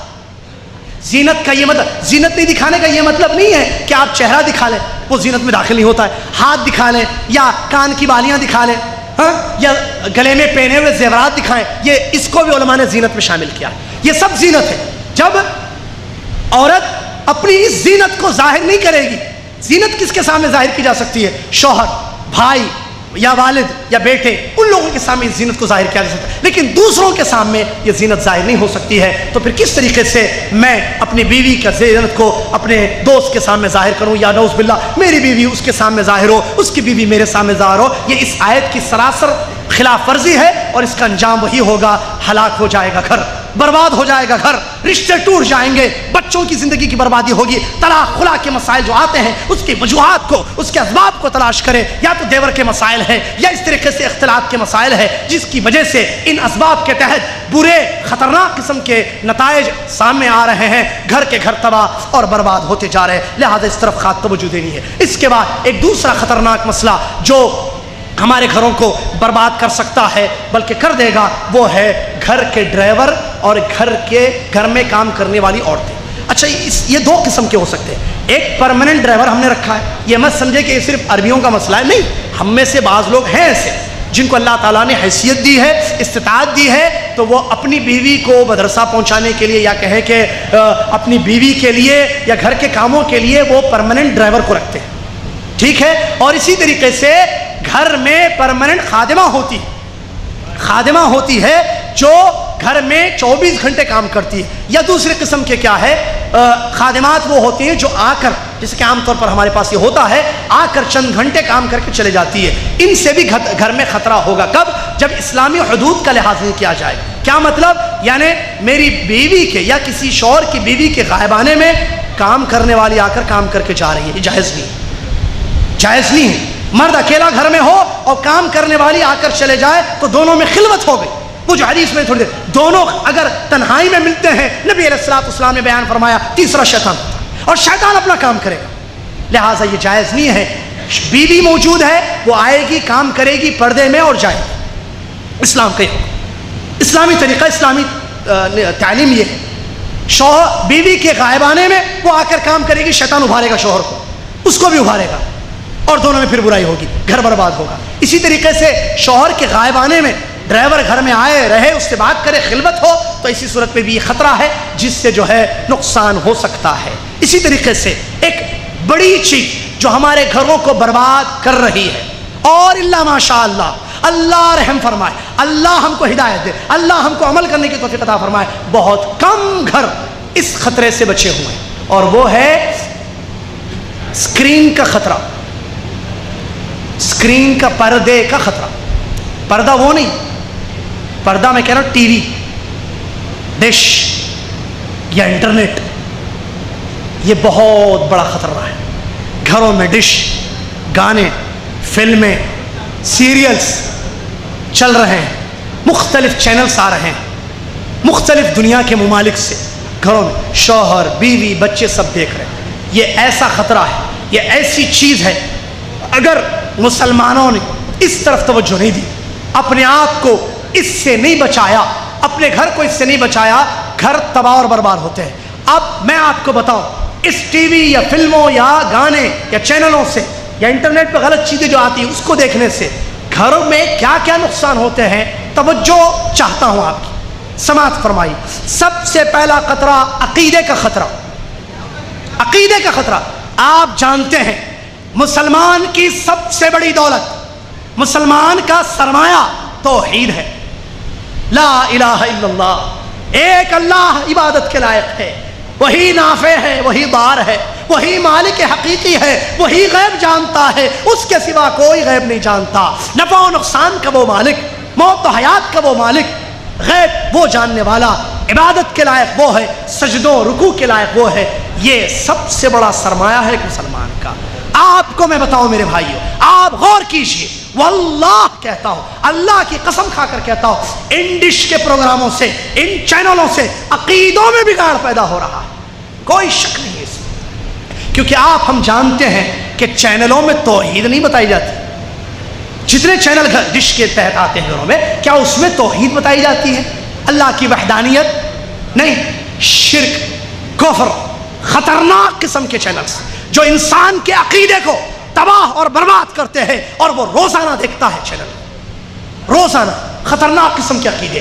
زینت کا یہ مطلب، زینت نہیں دکھانے کا یہ مطلب نہیں ہے کہ آپ چہرہ دکھا لیں، وہ زینت میں داخل نہیں ہوتا ہے. ہاتھ دکھا لیں یا کان کی بالیاں دکھا لیں یا گلے میں پہنے ہوئے زیورات دکھائیں، یہ اس کو بھی علماء نے زینت میں شامل کیا ہے. یہ سب زینت ہے. جب عورت اپنی اس زینت کو ظاہر نہیں کرے گی، زینت کس کے سامنے ظاہر کی جا سکتی ہے؟ شوہر، بھائی یا والد یا بیٹے، ان لوگوں کے سامنے اس زینت کو ظاہر کیا جا سکتا ہے، لیکن دوسروں کے سامنے یہ زینت ظاہر نہیں ہو سکتی ہے. تو پھر کس طریقے سے میں اپنی بیوی کا زینت کو اپنے دوست کے سامنے ظاہر کروں، یا نعوذ باللہ میری بیوی اس کے سامنے ظاہر ہو، اس کی بیوی میرے سامنے ظاہر ہو؟ یہ اس آیت کی سراسر خلاف ورزی ہے، اور اس کا انجام وہی ہوگا، ہلاک ہو جائے گا گھر، برباد ہو جائے گا گھر، رشتے ٹوٹ جائیں گے، بچوں کی زندگی کی بربادی ہوگی. طلاق خلا کے مسائل جو آتے ہیں اس کی وجوہات کو، اس کے اسباب کو تلاش کرے. یا تو دیور کے مسائل ہیں یا اس طریقے سے اختلاط کے مسائل ہیں جس کی وجہ سے ان اسباب کے تحت برے خطرناک قسم کے نتائج سامنے آ رہے ہیں، گھر کے گھر تباہ اور برباد ہوتے جا رہے ہیں. لہذا اس طرف خاص توجہ دینی ہے. اس کے بعد ایک دوسرا خطرناک مسئلہ جو ہمارے گھروں کو برباد کر سکتا ہے بلکہ کر دے گا، وہ ہے گھر کے ڈرائیور اور گھر میں کام کرنے والی عورتیں. اچھا یہ دو قسم کے ہو سکتے ہیں. ایک پرماننٹ ڈرائیور ہم نے رکھا ہے، یہ مت سمجھے کہ یہ صرف عربیوں کا مسئلہ ہے، نہیں، ہم میں سے بعض لوگ ہیں ایسے جن کو اللہ تعالیٰ نے حیثیت دی ہے، استطاعت دی ہے، تو وہ اپنی بیوی کو مدرسہ پہنچانے کے لیے یا کہیں کہ اپنی بیوی کے لیے یا گھر کے کاموں کے لیے وہ پرماننٹ ڈرائیور کو رکھتے ہیں. ٹھیک ہے. اور اسی طریقے سے گھر میں پرماننٹ خادمہ ہوتی ہے جو گھر میں 24 گھنٹے کام کرتی ہے. یا دوسری قسم کے کیا ہے، خادمات وہ ہوتی ہیں جو آ کر، جیسے کہ عام طور پر ہمارے پاس یہ ہوتا ہے، آ کر چند گھنٹے کام کر کے چلے جاتی ہے. ان سے بھی گھر میں خطرہ ہوگا. کب؟ جب اسلامی حدود کا لحاظ نہیں کیا جائے. کیا مطلب؟ یعنی میری بیوی کے یا کسی شوہر کی بیوی کے غائبانے میں کام کرنے والی آ کر کام کر کے جا رہی ہے، یہ جائز نہیں ہے. مرد اکیلا گھر میں ہو اور کام کرنے والی آ کر چلے جائے تو دونوں میں خلوت ہو گئی. وہ جو حدیث میں تھوڑی دیر دونوں اگر تنہائی میں ملتے ہیں، نبی علیہ السلام نے بیان فرمایا تیسرا شیطان، اور شیطان اپنا کام کرے گا. لہٰذا یہ جائز نہیں ہے. بیوی موجود ہے، وہ آئے گی، کام کرے گی پردے میں اور جائے گی۔ اسلام کا اسلامی طریقہ، اسلامی تعلیم یہ ہے۔ شوہر بیوی کے غائب آنے میں وہ آ کر کام کرے گی، شیطان ابھارے گا شوہر کو، اس کو بھی ابھارے گا، اور دونوں میں پھر برائی ہوگی، گھر برباد ہوگا۔ اسی طریقے سے شوہر کے غائب آنے میں ڈرائیور گھر میں آئے رہے، اس سے بات کرے، خلوت ہو، تو اسی صورت میں بھی یہ خطرہ ہے جس سے جو ہے نقصان ہو سکتا ہے۔ اسی طریقے سے ایک بڑی چیز جو ہمارے گھروں کو برباد کر رہی ہے، اور اللہ ماشاء اللہ، اللہ رحم فرمائے، اللہ ہم کو ہدایت دے، اللہ ہم کو عمل کرنے کی توفیق عطا فرمائے، بہت کم گھر اس خطرے سے بچے ہوئے ہیں، اور وہ ہے اسکرین کا خطرہ، اسکرین کا، پردے کا خطرہ۔ پردہ وہ نہیں، پردہ میں کہہ رہا ہوں ٹی وی، ڈش یا انٹرنیٹ، یہ بہت بڑا خطرہ ہے۔ گھروں میں ڈش، گانے، فلمیں، سیریلز چل رہے ہیں، مختلف چینلز آ رہے ہیں مختلف دنیا کے ممالک سے، گھروں میں شوہر، بیوی، بچے سب دیکھ رہے ہیں۔ یہ ایسا خطرہ ہے، یہ ایسی چیز ہے، اگر مسلمانوں نے اس طرف توجہ نہیں دی، اپنے آپ کو اس سے نہیں بچایا، اپنے گھر کو اس سے نہیں بچایا، گھر تباہ اور برباد ہوتے ہیں۔ اب میں آپ کو بتاؤں، اس ٹی وی یا فلموں یا گانے یا چینلوں سے یا انٹرنیٹ پہ غلط چیزیں جو آتی ہیں اس کو دیکھنے سے گھروں میں کیا کیا نقصان ہوتے ہیں، توجہ چاہتا ہوں آپ کی، سماعت فرمائی۔ سب سے پہلا خطرہ عقیدے کا خطرہ، عقیدے کا خطرہ۔ آپ جانتے ہیں مسلمان کی سب سے بڑی دولت، مسلمان کا سرمایہ توحید ہے، لا الہ الا اللہ، ایک اللہ عبادت کے لائق ہے، وہی نافع ہے، وہی ضار ہے، وہی مالک حقیقی ہے، وہی غیب جانتا ہے، اس کے سوا کوئی غیب نہیں جانتا، نفع و نقصان کا وہ مالک، موت و حیات کا وہ مالک، غیب وہ جاننے والا، عبادت کے لائق وہ ہے، سجدوں رکوع کے لائق وہ ہے۔ یہ سب سے بڑا سرمایہ ہے ایک مسلمان کا۔ آپ کو میں بتاؤں میرے بھائیوں، آپ غور کیجئے، واللہ کہتا ہوں، اللہ کی قسم کھا کر کہتا ہوں، ان ڈش کے پروگراموں سے، ان چینلوں سے عقیدوں میں بگاڑ پیدا ہو رہا ہے، کوئی شک نہیں ہے اس میں، کیونکہ آپ ہم جانتے ہیں کہ چینلوں میں توحید نہیں بتائی جاتی۔ جتنے چینل ڈش کے تحت آتے ہیں گھروں میں، کیا اس میں توحید بتائی جاتی ہے؟ اللہ کی وحدانیت نہیں، شرک، کفر، خطرناک قسم کے چینلز جو انسان کے عقیدے کو تباہ اور برباد کرتے ہیں، اور وہ روزانہ دیکھتا ہے چینل، روزانہ خطرناک قسم کے عقیدے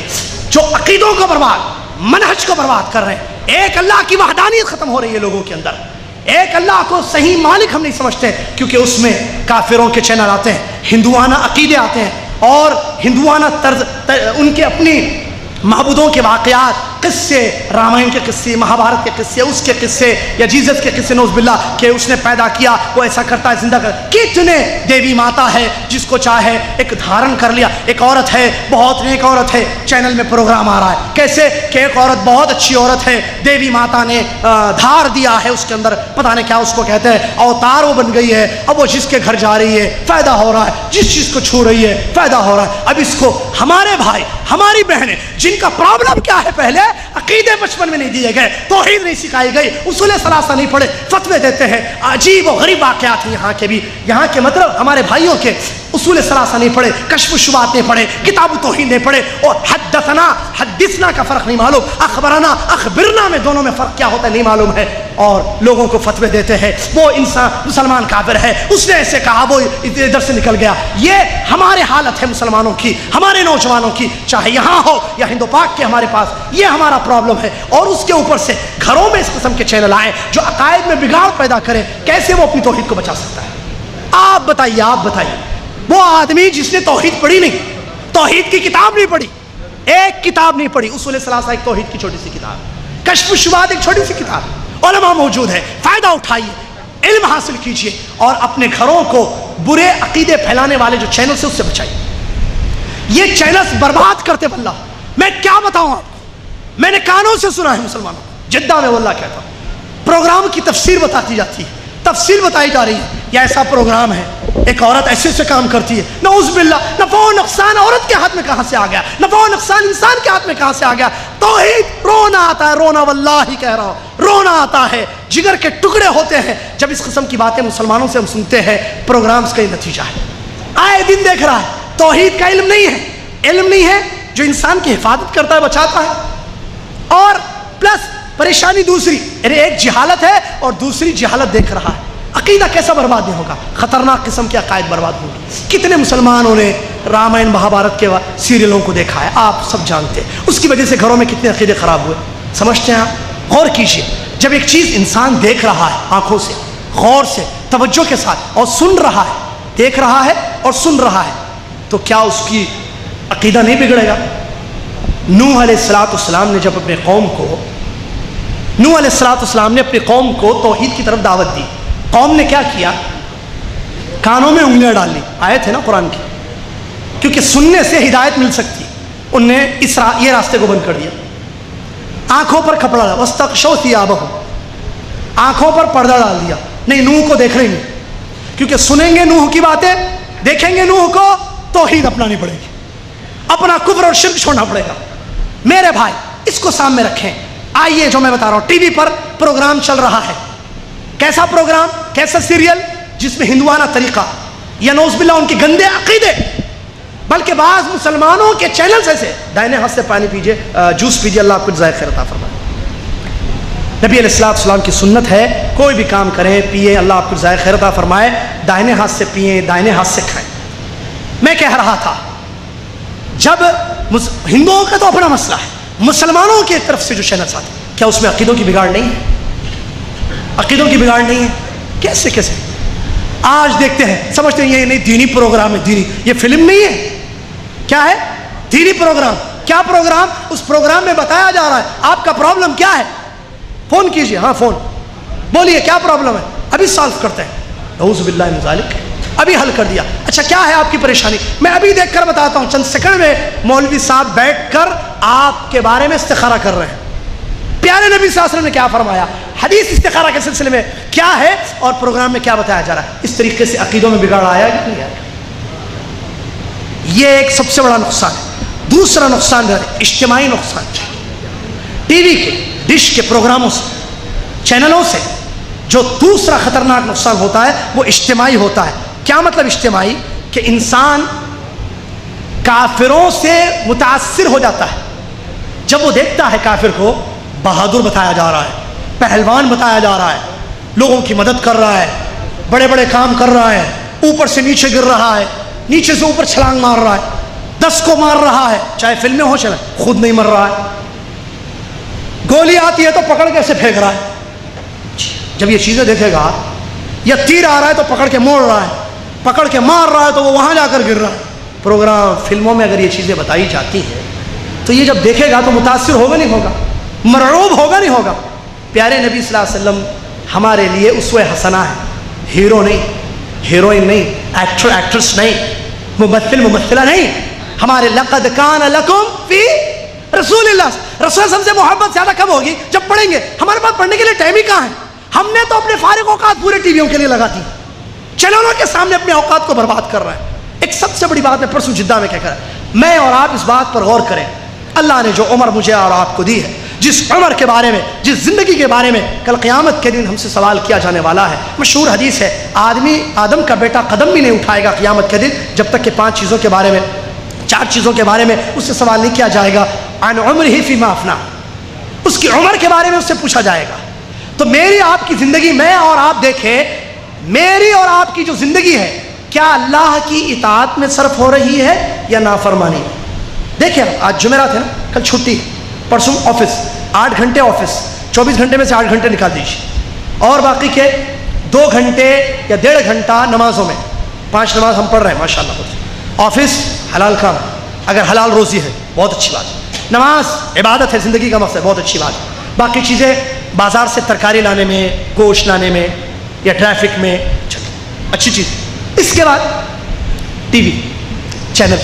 جو عقیدوں کو برباد، منہج کو برباد کر رہے ہیں۔ ایک اللہ کی وحدانیت ختم ہو رہی ہے لوگوں کے اندر، ایک اللہ کو صحیح مالک ہم نہیں سمجھتے، کیونکہ اس میں کافروں کے چینل آتے ہیں، ہندوانہ عقیدے آتے ہیں، اور ہندوانہ طرز ان کے اپنی معبودوں کے واقعات، قصے، رامائن کے قصے، مہابھارت کے قصے، اس کے قصے یا جیزس کے قصے، نعوذ باللہ، کہ اس نے پیدا کیا، وہ ایسا کرتا ہے، زندہ کر، کتنے دیوی ماتا ہے جس کو چاہے ایک دھارن کر لیا، ایک عورت ہے، بہت نیک عورت ہے، چینل میں پروگرام آ رہا ہے، کیسے کہ ایک عورت بہت اچھی عورت ہے، دیوی ماتا نے دھار دیا ہے اس کے اندر، پتہ نہیں کیا اس کو کہتے ہیں، اوتار وہ بن گئی ہے، اب وہ جس کے گھر جا رہی ہے فائدہ ہو رہا ہے، جس چیز کو چھو رہی ہے فائدہ ہو رہا ہے۔ اب اس کو ہمارے بھائی، ہماری بہنیں جن کا پرابلم کیا ہے، پہلے عقیدے بچپن میں نہیں دیے گئے، توحید نہیں سکھائی گئی، اصول ثلاثہ نہیں پڑھے، فتوے دیتے ہیں، عجیب و غریب واقعات ہیں یہاں کے بھی، یہاں کے مطلب ہمارے بھائیوں کے اصول ثلاثہ نہیں پڑھے، کشف الشبہات نہیں پڑھے، کتاب توحید نہیں پڑھے، اور حدثنا حدثنا کا فرق نہیں معلوم، اخبرنا اخبرنا میں دونوں میں فرق کیا ہوتا ہے نہیں معلوم ہے، اور لوگوں کو فتوے دیتے ہیں، وہ انسان مسلمان کافر ہے، اس نے ایسے کہا، وہ ادھر سے نکل گیا۔ یہ ہمارے حالت ہے مسلمانوں کی، ہمارے نوجوانوں کی، چاہے یہاں ہو یا ہندو پاک کے ہمارے پاس، یہ ہمارا پرابلم ہے۔ اور اس کے اوپر سے گھروں میں اس قسم کے چینل آئے جو عقائد میں بگاڑ پیدا کرے، کیسے وہ اپنی توحید کو بچا سکتا ہے؟ آپ بتائیے، آپ بتائیے، وہ آدمی جس نے توحید پڑھی نہیں، توحید کی کتاب نہیں پڑھی، ایک کتاب نہیں پڑھی، اصول ثلاثہ ایک توحید کی چھوٹی سی کتاب، کشف الشبہات ایک چھوٹی سی کتاب، علماء موجود ہے، فائدہ اٹھائیے، علم حاصل کیجئے، اور اپنے گھروں کو برے عقیدے پھیلانے والے جو چینل سے اس سے بچائیے۔ یہ چینلز برباد کرتے واللہ، میں کیا بتاؤں آپ کو، میں نے کانوں سے سنا ہے مسلمانوں، جدہ میں واللہ کہتا ہوں، پروگرام کی تفسیر بتاتی جاتی ہے، تفسیر بتائی جا رہی ہے، یہ ایسا پروگرام ہے، ایک عورت ایسے ایسے کام کرتی ہے، نعوذ باللہ، نفع و نقصان عورت کے ہاتھ میں کہاں سے آ گیا، نفع و نقصان انسان کے ہاتھ میں کہاں سے آ گیا؟ توحید، رونا آتا ہے، رونا واللہ کہہ رہا ہوں، رونا آتا ہے، جگر کے ٹکڑے ہوتے ہیں جب اس قسم کی باتیں مسلمانوں سے ہم سنتے ہیں۔ پروگرامز کا یہ نتیجہ ہے، آئے دن دیکھ رہا ہے۔ توحید کا علم نہیں ہے، علم نہیں ہے جو انسان کی حفاظت کرتا ہے، بچاتا ہے، اور پلس پریشانی دوسری، یعنی ایک جہالت ہے اور دوسری جہالت دیکھ رہا ہے۔ عقیدہ کیسا برباد نہیں ہوگا؟ خطرناک قسم کے عقائد برباد ہوں گے۔ کتنے مسلمانوں نے رامائن مہابھارت کے سیریلوں کو دیکھا ہے، آپ سب جانتے ہیں، اس کی وجہ سے گھروں میں کتنے عقیدے خراب ہوئے، سمجھتے ہیں آپ؟ غور کیجئے، جب ایک چیز انسان دیکھ رہا ہے آنکھوں سے، غور سے، توجہ کے ساتھ، اور سن رہا ہے، دیکھ رہا ہے اور سن رہا ہے، تو کیا اس کی عقیدہ نہیں بگڑے گا؟ نوح علیہ السلام نے جب اپنے قوم کو، نوح علیہ السلام نے اپنی قوم کو توحید کی طرف دعوت دی، قوم نے کیا کیا؟ کانوں میں انگلیاں ڈال لی، آیت ہے نا قرآن کی، کیونکہ سننے سے ہدایت مل سکتی، ان نے یہ راستے کو بند کر دیا۔ آنکھوں پر کپڑا ڈالا، وَاسْتَغْشَوْا ثِيَابَهُمْ، آنکھوں پر پردہ ڈال دیا، نہیں نوح کو دیکھ رہے نہیں، کیونکہ سنیں گے نوح کی باتیں، دیکھیں گے نوح کو، توحید اپنانی پڑے گی، اپنا کفر اور شرک چھوڑنا پڑے گا۔ میرے بھائی اس کو سامنے رکھیں۔ آئیے جو میں بتا رہا ہوں، ٹی وی پر پروگرام چل رہا ہے، کیسا پروگرام، کیسا سیریل، جس میں ہندوانہ طریقہ یا نعوذ باللہ ان کے گندے عقیدے، بلکہ بعض مسلمانوں کے چینلز ایسے، دائنے ہاتھ سے پانی پیجئے، جوس پیجئے، اللہ آپ کو جزائے خیر عطا فرمائے۔ نبی علیہ السلام کی سنت ہے، کوئی بھی کام کریں پیئیں، اللہ آپ کو جزائے خیر عطا فرمائے، دائنے ہاتھ سے پیئیں، دائنے ہاتھ سے کھائیں۔ میں کہہ رہا تھا، جب ہندوؤں کا تو اپنا مسئلہ ہے، مسلمانوں کی طرف سے جو چینلز آتے ہیں، کیا اس میں عقیدوں کی بگاڑ نہیں ہے؟ عقیدوں کی بگاڑ نہیں ہے؟ کیسے کیسے آج دیکھتے ہیں، سمجھتے ہیں یہ نہیں دینی پروگرام ہے، دینی، یہ فلم نہیں ہے، کیا ہے؟ دینی پروگرام۔ کیا پروگرام؟ اس پروگرام میں بتایا جا رہا ہے آپ کا پرابلم کیا ہے، فون کیجئے، ہاں فون، بولیے کیا پرابلم ہے، ابھی سالو کرتے ہیں، اعوذ باللہ من ذالک، ابھی حل کر دیا۔ اچھا کیا ہے آپ کی پریشانی؟ میں ابھی دیکھ کر بتاتا ہوں، چند سیکنڈ میں مولوی صاحب بیٹھ کر آپ کے بارے میں استخارہ کر رہے ہیں۔ پیارے نبی صلی اللہ علیہ وسلم نے کیا فرمایا، حدیث استخارہ کے سلسلے میں کیا ہے، اور پروگرام میں کیا بتایا جا رہا ہے۔ اس طریقے سے عقیدوں میں بگاڑ آیا کہ نہیں آیا؟ یہ ایک سب سے بڑا نقصان ہے۔ دوسرا نقصان ہے اجتماعی نقصان، ٹی وی کے، ڈش کے پروگراموں سے، چینلوں سے جو دوسرا خطرناک نقصان ہوتا ہے وہ اجتماعی ہوتا ہے۔ کیا مطلب اجتماعی؟ کہ انسان کافروں سے متاثر ہو جاتا ہے، جب وہ دیکھتا ہے کافر کو بہادر بتایا جا رہا ہے، پہلوان بتایا جا رہا ہے، لوگوں کی مدد کر رہا ہے، بڑے بڑے کام کر رہا ہے، اوپر سے نیچے گر رہا ہے، نیچے سے اوپر چھلانگ مار رہا ہے، 10 کو مار رہا ہے، چاہے فلم میں ہو چلے، خود نہیں مر رہا ہے، گولی آتی ہے تو پکڑ کے اسے پھینک رہا ہے۔ جب یہ چیزیں دیکھے گا، یا تیر آ رہا ہے تو پکڑ کے موڑ رہا ہے، پکڑ کے مار رہا ہے تو وہ وہاں جا کر گر رہا ہے۔ پروگرام فلموں میں اگر یہ چیزیں بتائی جاتی ہیں تو یہ جب دیکھے گا تو متاثر ہوگا نہیں ہوگا، مرعوب ہوگا نہیں ہوگا۔ پیارے نبی صلی اللہ علیہ وسلم ہمارے لیے اسوہ حسنہ ہے، ہیرو نہیں، ہیروئن نہیں، ایکٹر ایکٹرس نہیں، ممثل ممثلہ نہیں، ہمارے لقد کان لکم فی رسول اللہ، رسول اللہ سے محبت زیادہ کب ہوگی جب پڑھیں گے؟ ہمارے پاس پڑھنے کے لیے ٹائم ہی کہاں ہے؟ ہم نے تو اپنے فارغ اوقات پورے ٹی ویوں کے لیے لگا دی، چینلوں کے سامنے اپنے اوقات کو برباد کر رہے ہیں۔ ایک سب سے بڑی بات میں پرسوں جدہ میں کہہ کر، میں اور آپ اس بات پر غور کریں، اللہ نے جو عمر مجھے اور آپ کو دی ہے، جس عمر کے بارے میں، جس زندگی کے بارے میں کل قیامت کے دن ہم سے سوال کیا جانے والا ہے۔ مشہور حدیث ہے، آدم کا بیٹا قدم بھی نہیں اٹھائے گا قیامت کے دن جب تک کہ 5 چیزوں کے بارے میں، 4 چیزوں کے بارے میں اس سے سوال نہیں کیا جائے گا۔ عن عمرہ فیما افنا، اس کی عمر کے بارے میں اس سے پوچھا جائے گا۔ تو میری آپ کی زندگی، میں اور آپ دیکھیں، میری اور آپ کی جو زندگی ہے، کیا اللہ کی اطاعت میں صرف ہو رہی ہے یا نافرمانی؟ دیکھیں آج جمعرات ہے نا، کل چھٹی، پرسوں آفس، 8 گھنٹے آفس، 24 گھنٹے میں سے 8 گھنٹے نکال دیجیے، اور باقی کے 2 گھنٹے یا 1.5 گھنٹہ نمازوں میں، 5 نماز ہم پڑھ رہے ہیں ماشاءاللہ۔ آفس حلال کام، اگر حلال روزی ہے بہت اچھی بات ہے، نماز عبادت ہے، زندگی کا مقصد، بہت اچھی بات ہے۔ باقی چیزیں بازار سے ترکاری لانے میں، گوشت لانے میں، یا ٹریفک میں، اچھی چیز۔ اس کے بعد ٹی وی چینل،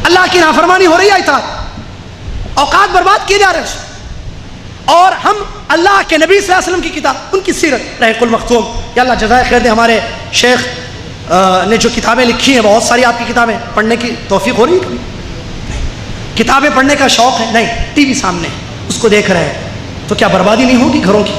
اللہ کی نافرمانی ہو رہی ہے، اطاعت، اوقات برباد کیے جا رہے ہیں، اور ہم اللہ کے نبی صلی اللہ علیہ وسلم کی کتاب، ان کی سیرت، رحیق المختوم، یا اللہ جزائے خیر دے ہمارے شیخ نے جو کتابیں لکھی ہیں، بہت ساری آپ کی کتابیں پڑھنے کی توفیق ہو رہی ہے کبھی؟ کتابیں پڑھنے کا شوق ہے؟ نہیں، ٹی وی سامنے اس کو دیکھ رہے ہیں تو کیا بربادی نہیں ہوگی گھروں کی؟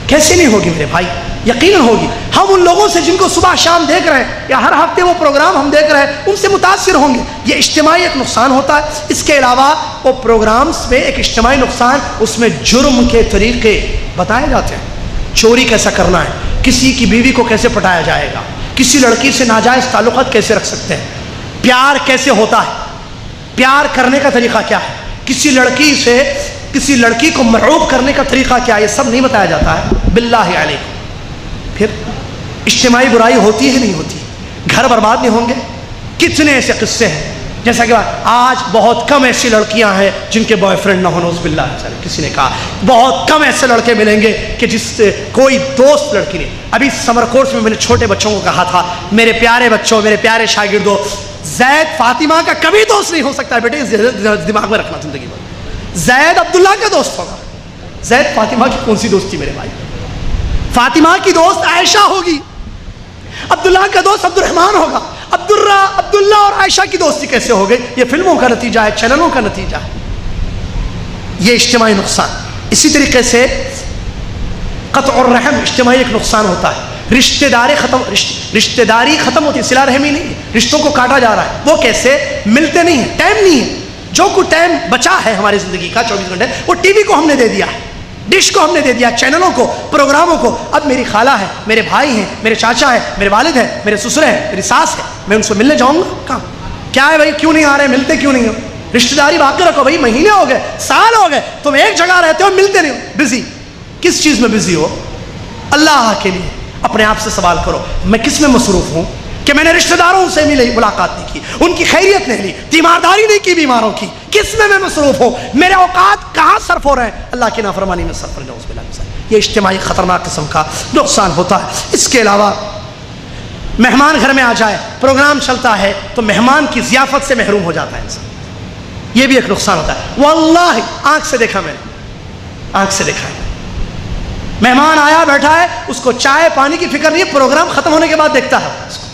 کیسے نہیں ہوگی میرے بھائی؟ یقیناً ہوگی۔ ہم ان لوگوں سے جن کو صبح شام دیکھ رہے ہیں یا ہر ہفتے وہ پروگرام ہم دیکھ رہے ہیں ان سے متاثر ہوں گے۔ یہ اجتماعی ایک نقصان ہوتا ہے۔ اس کے علاوہ وہ پروگرامز میں ایک اجتماعی نقصان، اس میں جرم کے طریقے بتائے جاتے ہیں۔ چوری کیسا کرنا ہے، کسی کی بیوی کو کیسے پٹایا جائے گا، کسی لڑکی سے ناجائز تعلقات کیسے رکھ سکتے ہیں، پیار کیسے ہوتا ہے، پیار کرنے کا طریقہ کیا ہے، کسی لڑکی سے کسی لڑکی کو مرعوب کرنے کا طریقہ کیا ہے، یہ سب نہیں بتایا جاتا ہے۔ باللہ علیکم، پھر اجتماعی برائی ہوتی ہے نہیں ہوتی؟ گھر برباد نہیں ہوں گے؟ کتنے ایسے قصے ہیں، جیسا کہ آج بہت کم ایسی لڑکیاں ہیں جن کے بوائے فرینڈ نہ ہو، نعوذ باللہ۔ کسی نے کہا بہت کم ایسے لڑکے ملیں گے کہ جس سے کوئی دوست لڑکی نہیں۔ ابھی سمر کورس میں نے چھوٹے بچوں کو کہا تھا، میرے پیارے بچوں، میرے پیارے شاگردوں، زید فاطمہ کا کبھی دوست نہیں ہو سکتا ہے بیٹے، دماغ میں رکھنا زندگی میں۔ زید عبداللہ کا دوست ہوگا، زید فاطمہ کی کون سی دوستی میرے بھائی؟ فاطمہ کی دوست عائشہ ہوگی، عبداللہ کا دوست عبد الرحمن ہوگا۔ عبداللہ اور عائشہ کی دوستی کیسے ہو گئی؟ یہ فلموں کا نتیجہ ہے، چینلوں کا نتیجہ ہے، یہ اجتماعی نقصان۔ اسی طریقے سے قطع الرحم اجتماعی ایک نقصان ہوتا ہے۔ رشتہ داری ختم ہوتی ہے، صلہ رحمی نہیں، رشتوں کو کاٹا جا رہا ہے۔ وہ کیسے؟ ملتے نہیں ہیں، ٹائم نہیں ہے۔ جو کچھ ٹائم بچا ہے ہماری زندگی کا 24 گھنٹے، وہ ٹی وی کو ہم نے دے دیا ہے، ڈش کو ہم نے دے دیا، چینلوں کو، پروگراموں کو۔ اب میری خالہ ہے، میرے بھائی ہیں، میرے چاچا ہیں، میرے والد ہیں، میرے سسرے ہیں، میری ساس ہے، میں ان سے ملنے جاؤں گا کہاں؟ کیا ہے بھائی، کیوں نہیں آ رہے، ملتے کیوں نہیں ہو؟ رشتہ داری باقی رکھو بھائی، مہینے ہو گئے، سال ہو گئے، تم ایک جگہ رہتے ہو ملتے نہیں ہو، بزی۔ کس چیز میں بزی ہو؟ اللہ کے لیے اپنے آپ سے سوال کرو، میں کس میں مصروف ہوں کہ میں نے رشتہ داروں سے ملاقات نہیں کی، ان کی خیریت نہیں لی، تیمارداری نہیں کی بیماروں کی؟ کس میں مصروف ہوں؟ میرے اوقات کہاں صرف ہو رہے ہیں؟ اللہ کی نافرمانی میں صرف ہو رہے ہیں۔ یہ اجتماعی خطرناک قسم کا نقصان ہوتا ہے۔ اس کے علاوہ مہمان گھر میں آ جائے، پروگرام چلتا ہے تو مہمان کی ضیافت سے محروم ہو جاتا ہے انسان، یہ بھی ایک نقصان ہوتا ہے۔ واللہ آنکھ سے دیکھا میں نے، آنکھ سے دیکھا ہے، مہمان آیا بیٹھا ہے، اس کو چائے پانی کی فکر نہیں ہے، پروگرام ختم ہونے کے بعد دیکھتا ہے اس کو۔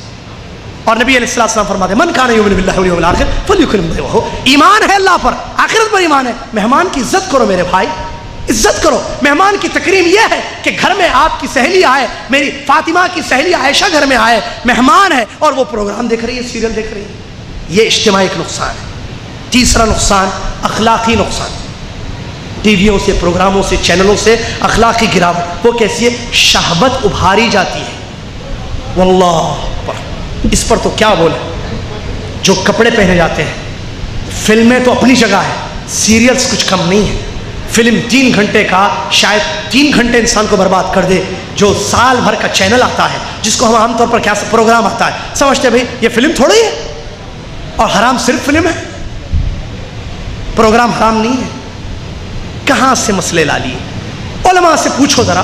اور نبی علیہ السلام فرماتے ہیں من کان یؤمن باللہ والیوم الآخر فلیکرم ضیفہ، ایمان ہے اللہ پر، آخرت پر ایمان ہے، مہمان کی عزت کرو میرے بھائی، عزت کرو۔ مہمان کی تکریم یہ ہے کہ گھر میں آپ کی سہیلی آئے، میری فاطمہ کی سہیلی عائشہ گھر میں آئے، مہمان ہے اور وہ پروگرام دیکھ رہی ہے، سیریل دیکھ رہی ہے، یہ اجتماعی ایک نقصان ہے۔ تیسرا نقصان اخلاقی نقصان، ٹی ویوں سے، پروگراموں سے، چینلوں سے اخلاقی گراوٹ۔ وہ کیسی ہے؟ شہوت ابھاری جاتی ہے، واللہ اس پر تو کیا بولے۔ جو کپڑے پہنے جاتے ہیں، فلمیں تو اپنی جگہ ہے، سیریلز کچھ کم نہیں ہے۔ فلم 3 گھنٹے کا، شاید 3 گھنٹے انسان کو برباد کر دے۔ جو سال بھر کا چینل آتا ہے، جس کو ہم عام طور پر کیا پروگرام آتا ہے، سمجھتے ہیں بھائی یہ فلم تھوڑی ہے، اور حرام صرف فلم ہے، پروگرام حرام نہیں ہے۔ کہاں سے مسئلے لا لیے؟ علماء سے پوچھو ذرا،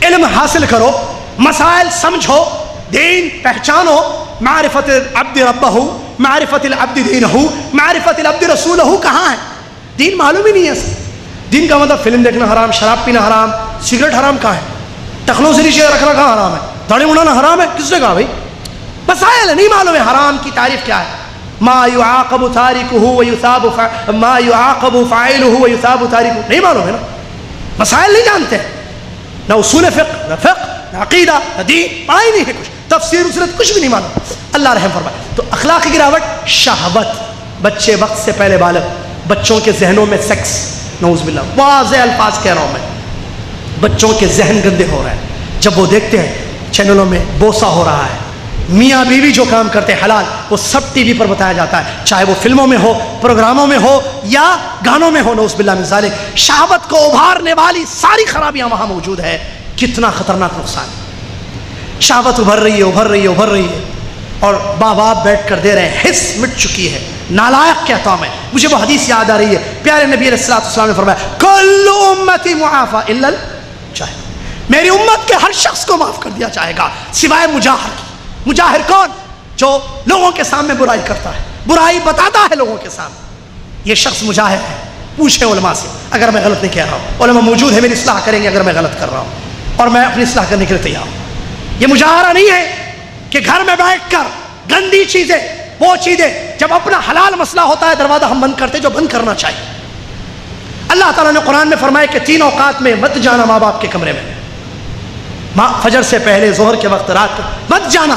علم حاصل کرو، مسائل سمجھو، دین پہچانو، معرفت العبد ربہ، معرفت العبد دینہ، معرفت العبد رسولہ کہاں ہے؟ دین معلوم ہی نہیں ہے۔ دین کا مطلب فلم دیکھنا حرام، شراب پینا حرام، سگریٹ حرام کہاں ہے؟ ٹخنوں سے نیچے رکھنا کہاں حرام ہے؟ داڑھی اڑانا حرام ہے؟ کس نے کہا بھائی؟ مسائل ہے، نہیں معلوم ہے حرام کی تعریف کیا ہے۔ ما يعاقب تاركه ويثاب ما يعاقب فاعله ويثاب تاركه، نہیں معلوم ہے نا، مسائل نہیں جانتے ہیں، نہ اصول فقہ، نہ فقہ، نہ عقیدہ، نہ دین، پڑھائی نہیں ہے، کچھ تفسیر اسرت کچھ بھی نہیں معلوم۔ اللہ رحم فرمائے۔ تو اخلاقی گراوٹ، شہوت، بچے وقت سے پہلے بالغ، بچوں کے ذہنوں میں سیکس، نعوذ باللہ، واضح الفاظ کہہ رہا ہوں میں، بچوں کے ذہن گندے ہو رہے ہیں جب وہ دیکھتے ہیں چینلوں میں بوسہ ہو رہا ہے، میاں بیوی جو کام کرتے ہیں حلال، وہ سب ٹی وی پر بتایا جاتا ہے، چاہے وہ فلموں میں ہو، پروگراموں میں ہو یا گانوں میں ہو، نعوذ باللہ من ذالک۔ شہوت کو ابھارنے والی ساری خرابیاں وہاں موجود ہے۔ کتنا خطرناک نقصان ہے۔ شہوت ابھر رہی ہے، ابھر رہی ہے، ابھر رہی ہے، اور ماں باپ بیٹھ کر دے رہے ہیں، حس مٹ چکی ہے، نالائق کہتا ہوں میں۔ مجھے وہ حدیث یاد آ رہی ہے، پیارے نبی علیہ السلام نے فرمایا کل امتی معافی الا الجاہر، میری امت کے ہر شخص کو معاف کر دیا جائے گا سوائے مجاہر کی۔ مجاہر کون؟ جو لوگوں کے سامنے برائی کرتا ہے، برائی بتاتا ہے لوگوں کے سامنے، یہ شخص مجاہر ہے۔ پوچھیں علماء سے اگر میں غلط نہیں کہہ رہا ہوں، علماء موجود ہے، میری اصلاح کریں گے اگر میں غلط کر رہا ہوں، اور میں اپنی اصلاح کرنے کے لیے تیار ہوں۔ یہ مجاہرہ نہیں ہے، کہ گھر میں بیٹھ کر گندی چیزیں، وہ چیزیں، جب اپنا حلال مسئلہ ہوتا ہے دروازہ ہم بند کرتے جو بند کرنا چاہیے۔ اللہ تعالیٰ نے قرآن میں فرمایا کہ 3 اوقات میں مت جانا ماں باپ کے کمرے میں، فجر سے پہلے، ظہر کے وقت، رات کو مت جانا۔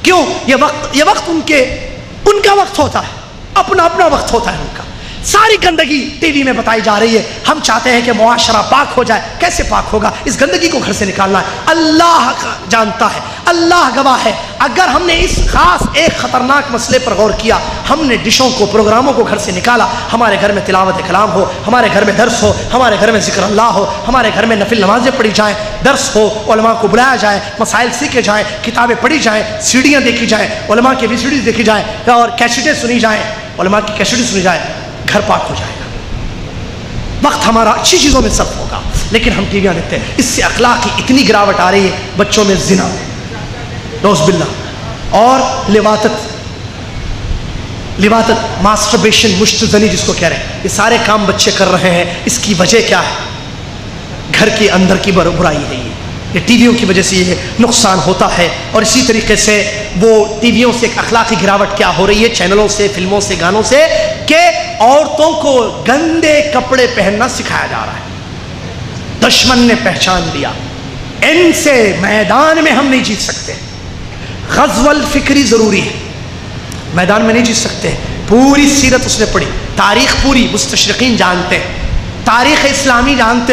کیوں؟ یہ وقت ان کا وقت ہوتا ہے، اپنا وقت ہوتا ہے ان کا۔ ساری گندگی ٹی وی میں بتائی جا رہی ہے۔ ہم چاہتے ہیں کہ معاشرہ پاک ہو جائے، کیسے پاک ہوگا؟ اس گندگی کو گھر سے نکالنا ہے۔ اللہ جانتا ہے، اللہ گواہ ہے، اگر ہم نے اس خاص ایک خطرناک مسئلے پر غور کیا، ہم نے ڈشوں کو، پروگراموں کو گھر سے نکالا، ہمارے گھر میں تلاوت کلام ہو، ہمارے گھر میں درس ہو، ہمارے گھر میں ذکر اللہ ہو، ہمارے گھر میں نفل نمازیں پڑھی جائیں، درس ہو، علماء کو بلایا جائے، مسائل سیکھے جائیں، کتابیں پڑھی جائیں، سیڑیاں دیکھی جائیں، علماء کی VCDs دیکھی جائیں، اور کیسٹیں سنی جائیں، علماء کی کیسٹیں سنی جائیں، گھر پاک ہو جائے گا۔ وقت ہمارا اچھی چیزوں میں صرف ہوگا، لیکن ہم ٹی ویاں دیکھتے ہیں، اس سے اخلاق کی اتنی گراوٹ آ رہی ہے، بچوں میں زنا، نعوذ باللہ، اور لواطت، ماسٹربیشن، مشتزنی جس کو کہہ رہے ہیں، یہ سارے کام بچے کر رہے ہیں۔ اس کی وجہ کیا ہے؟ گھر کے اندر کی برائی ہے، یہ ٹی ویوں کی وجہ سے یہ نقصان ہوتا ہے۔ اور اسی طریقے سے وہ ٹی ویوں سے ایک اخلاقی گراوٹ کیا ہو رہی ہے، چینلوں سے، فلموں سے، گانوں سے، کہ عورتوں کو گندے کپڑے پہننا سکھایا جا رہا ہے۔ دشمن نے پہچان لیا، ان سے میدان میں ہم نہیں جیت سکتے۔ غزو الفکری ضروری ہے، میدان میں نہیں جیت سکتے۔ پوری سیرت اس نے پڑھی، تاریخ پوری مستشرقین جانتے ہیں، تاریخ اسلامی جانتے ہیں۔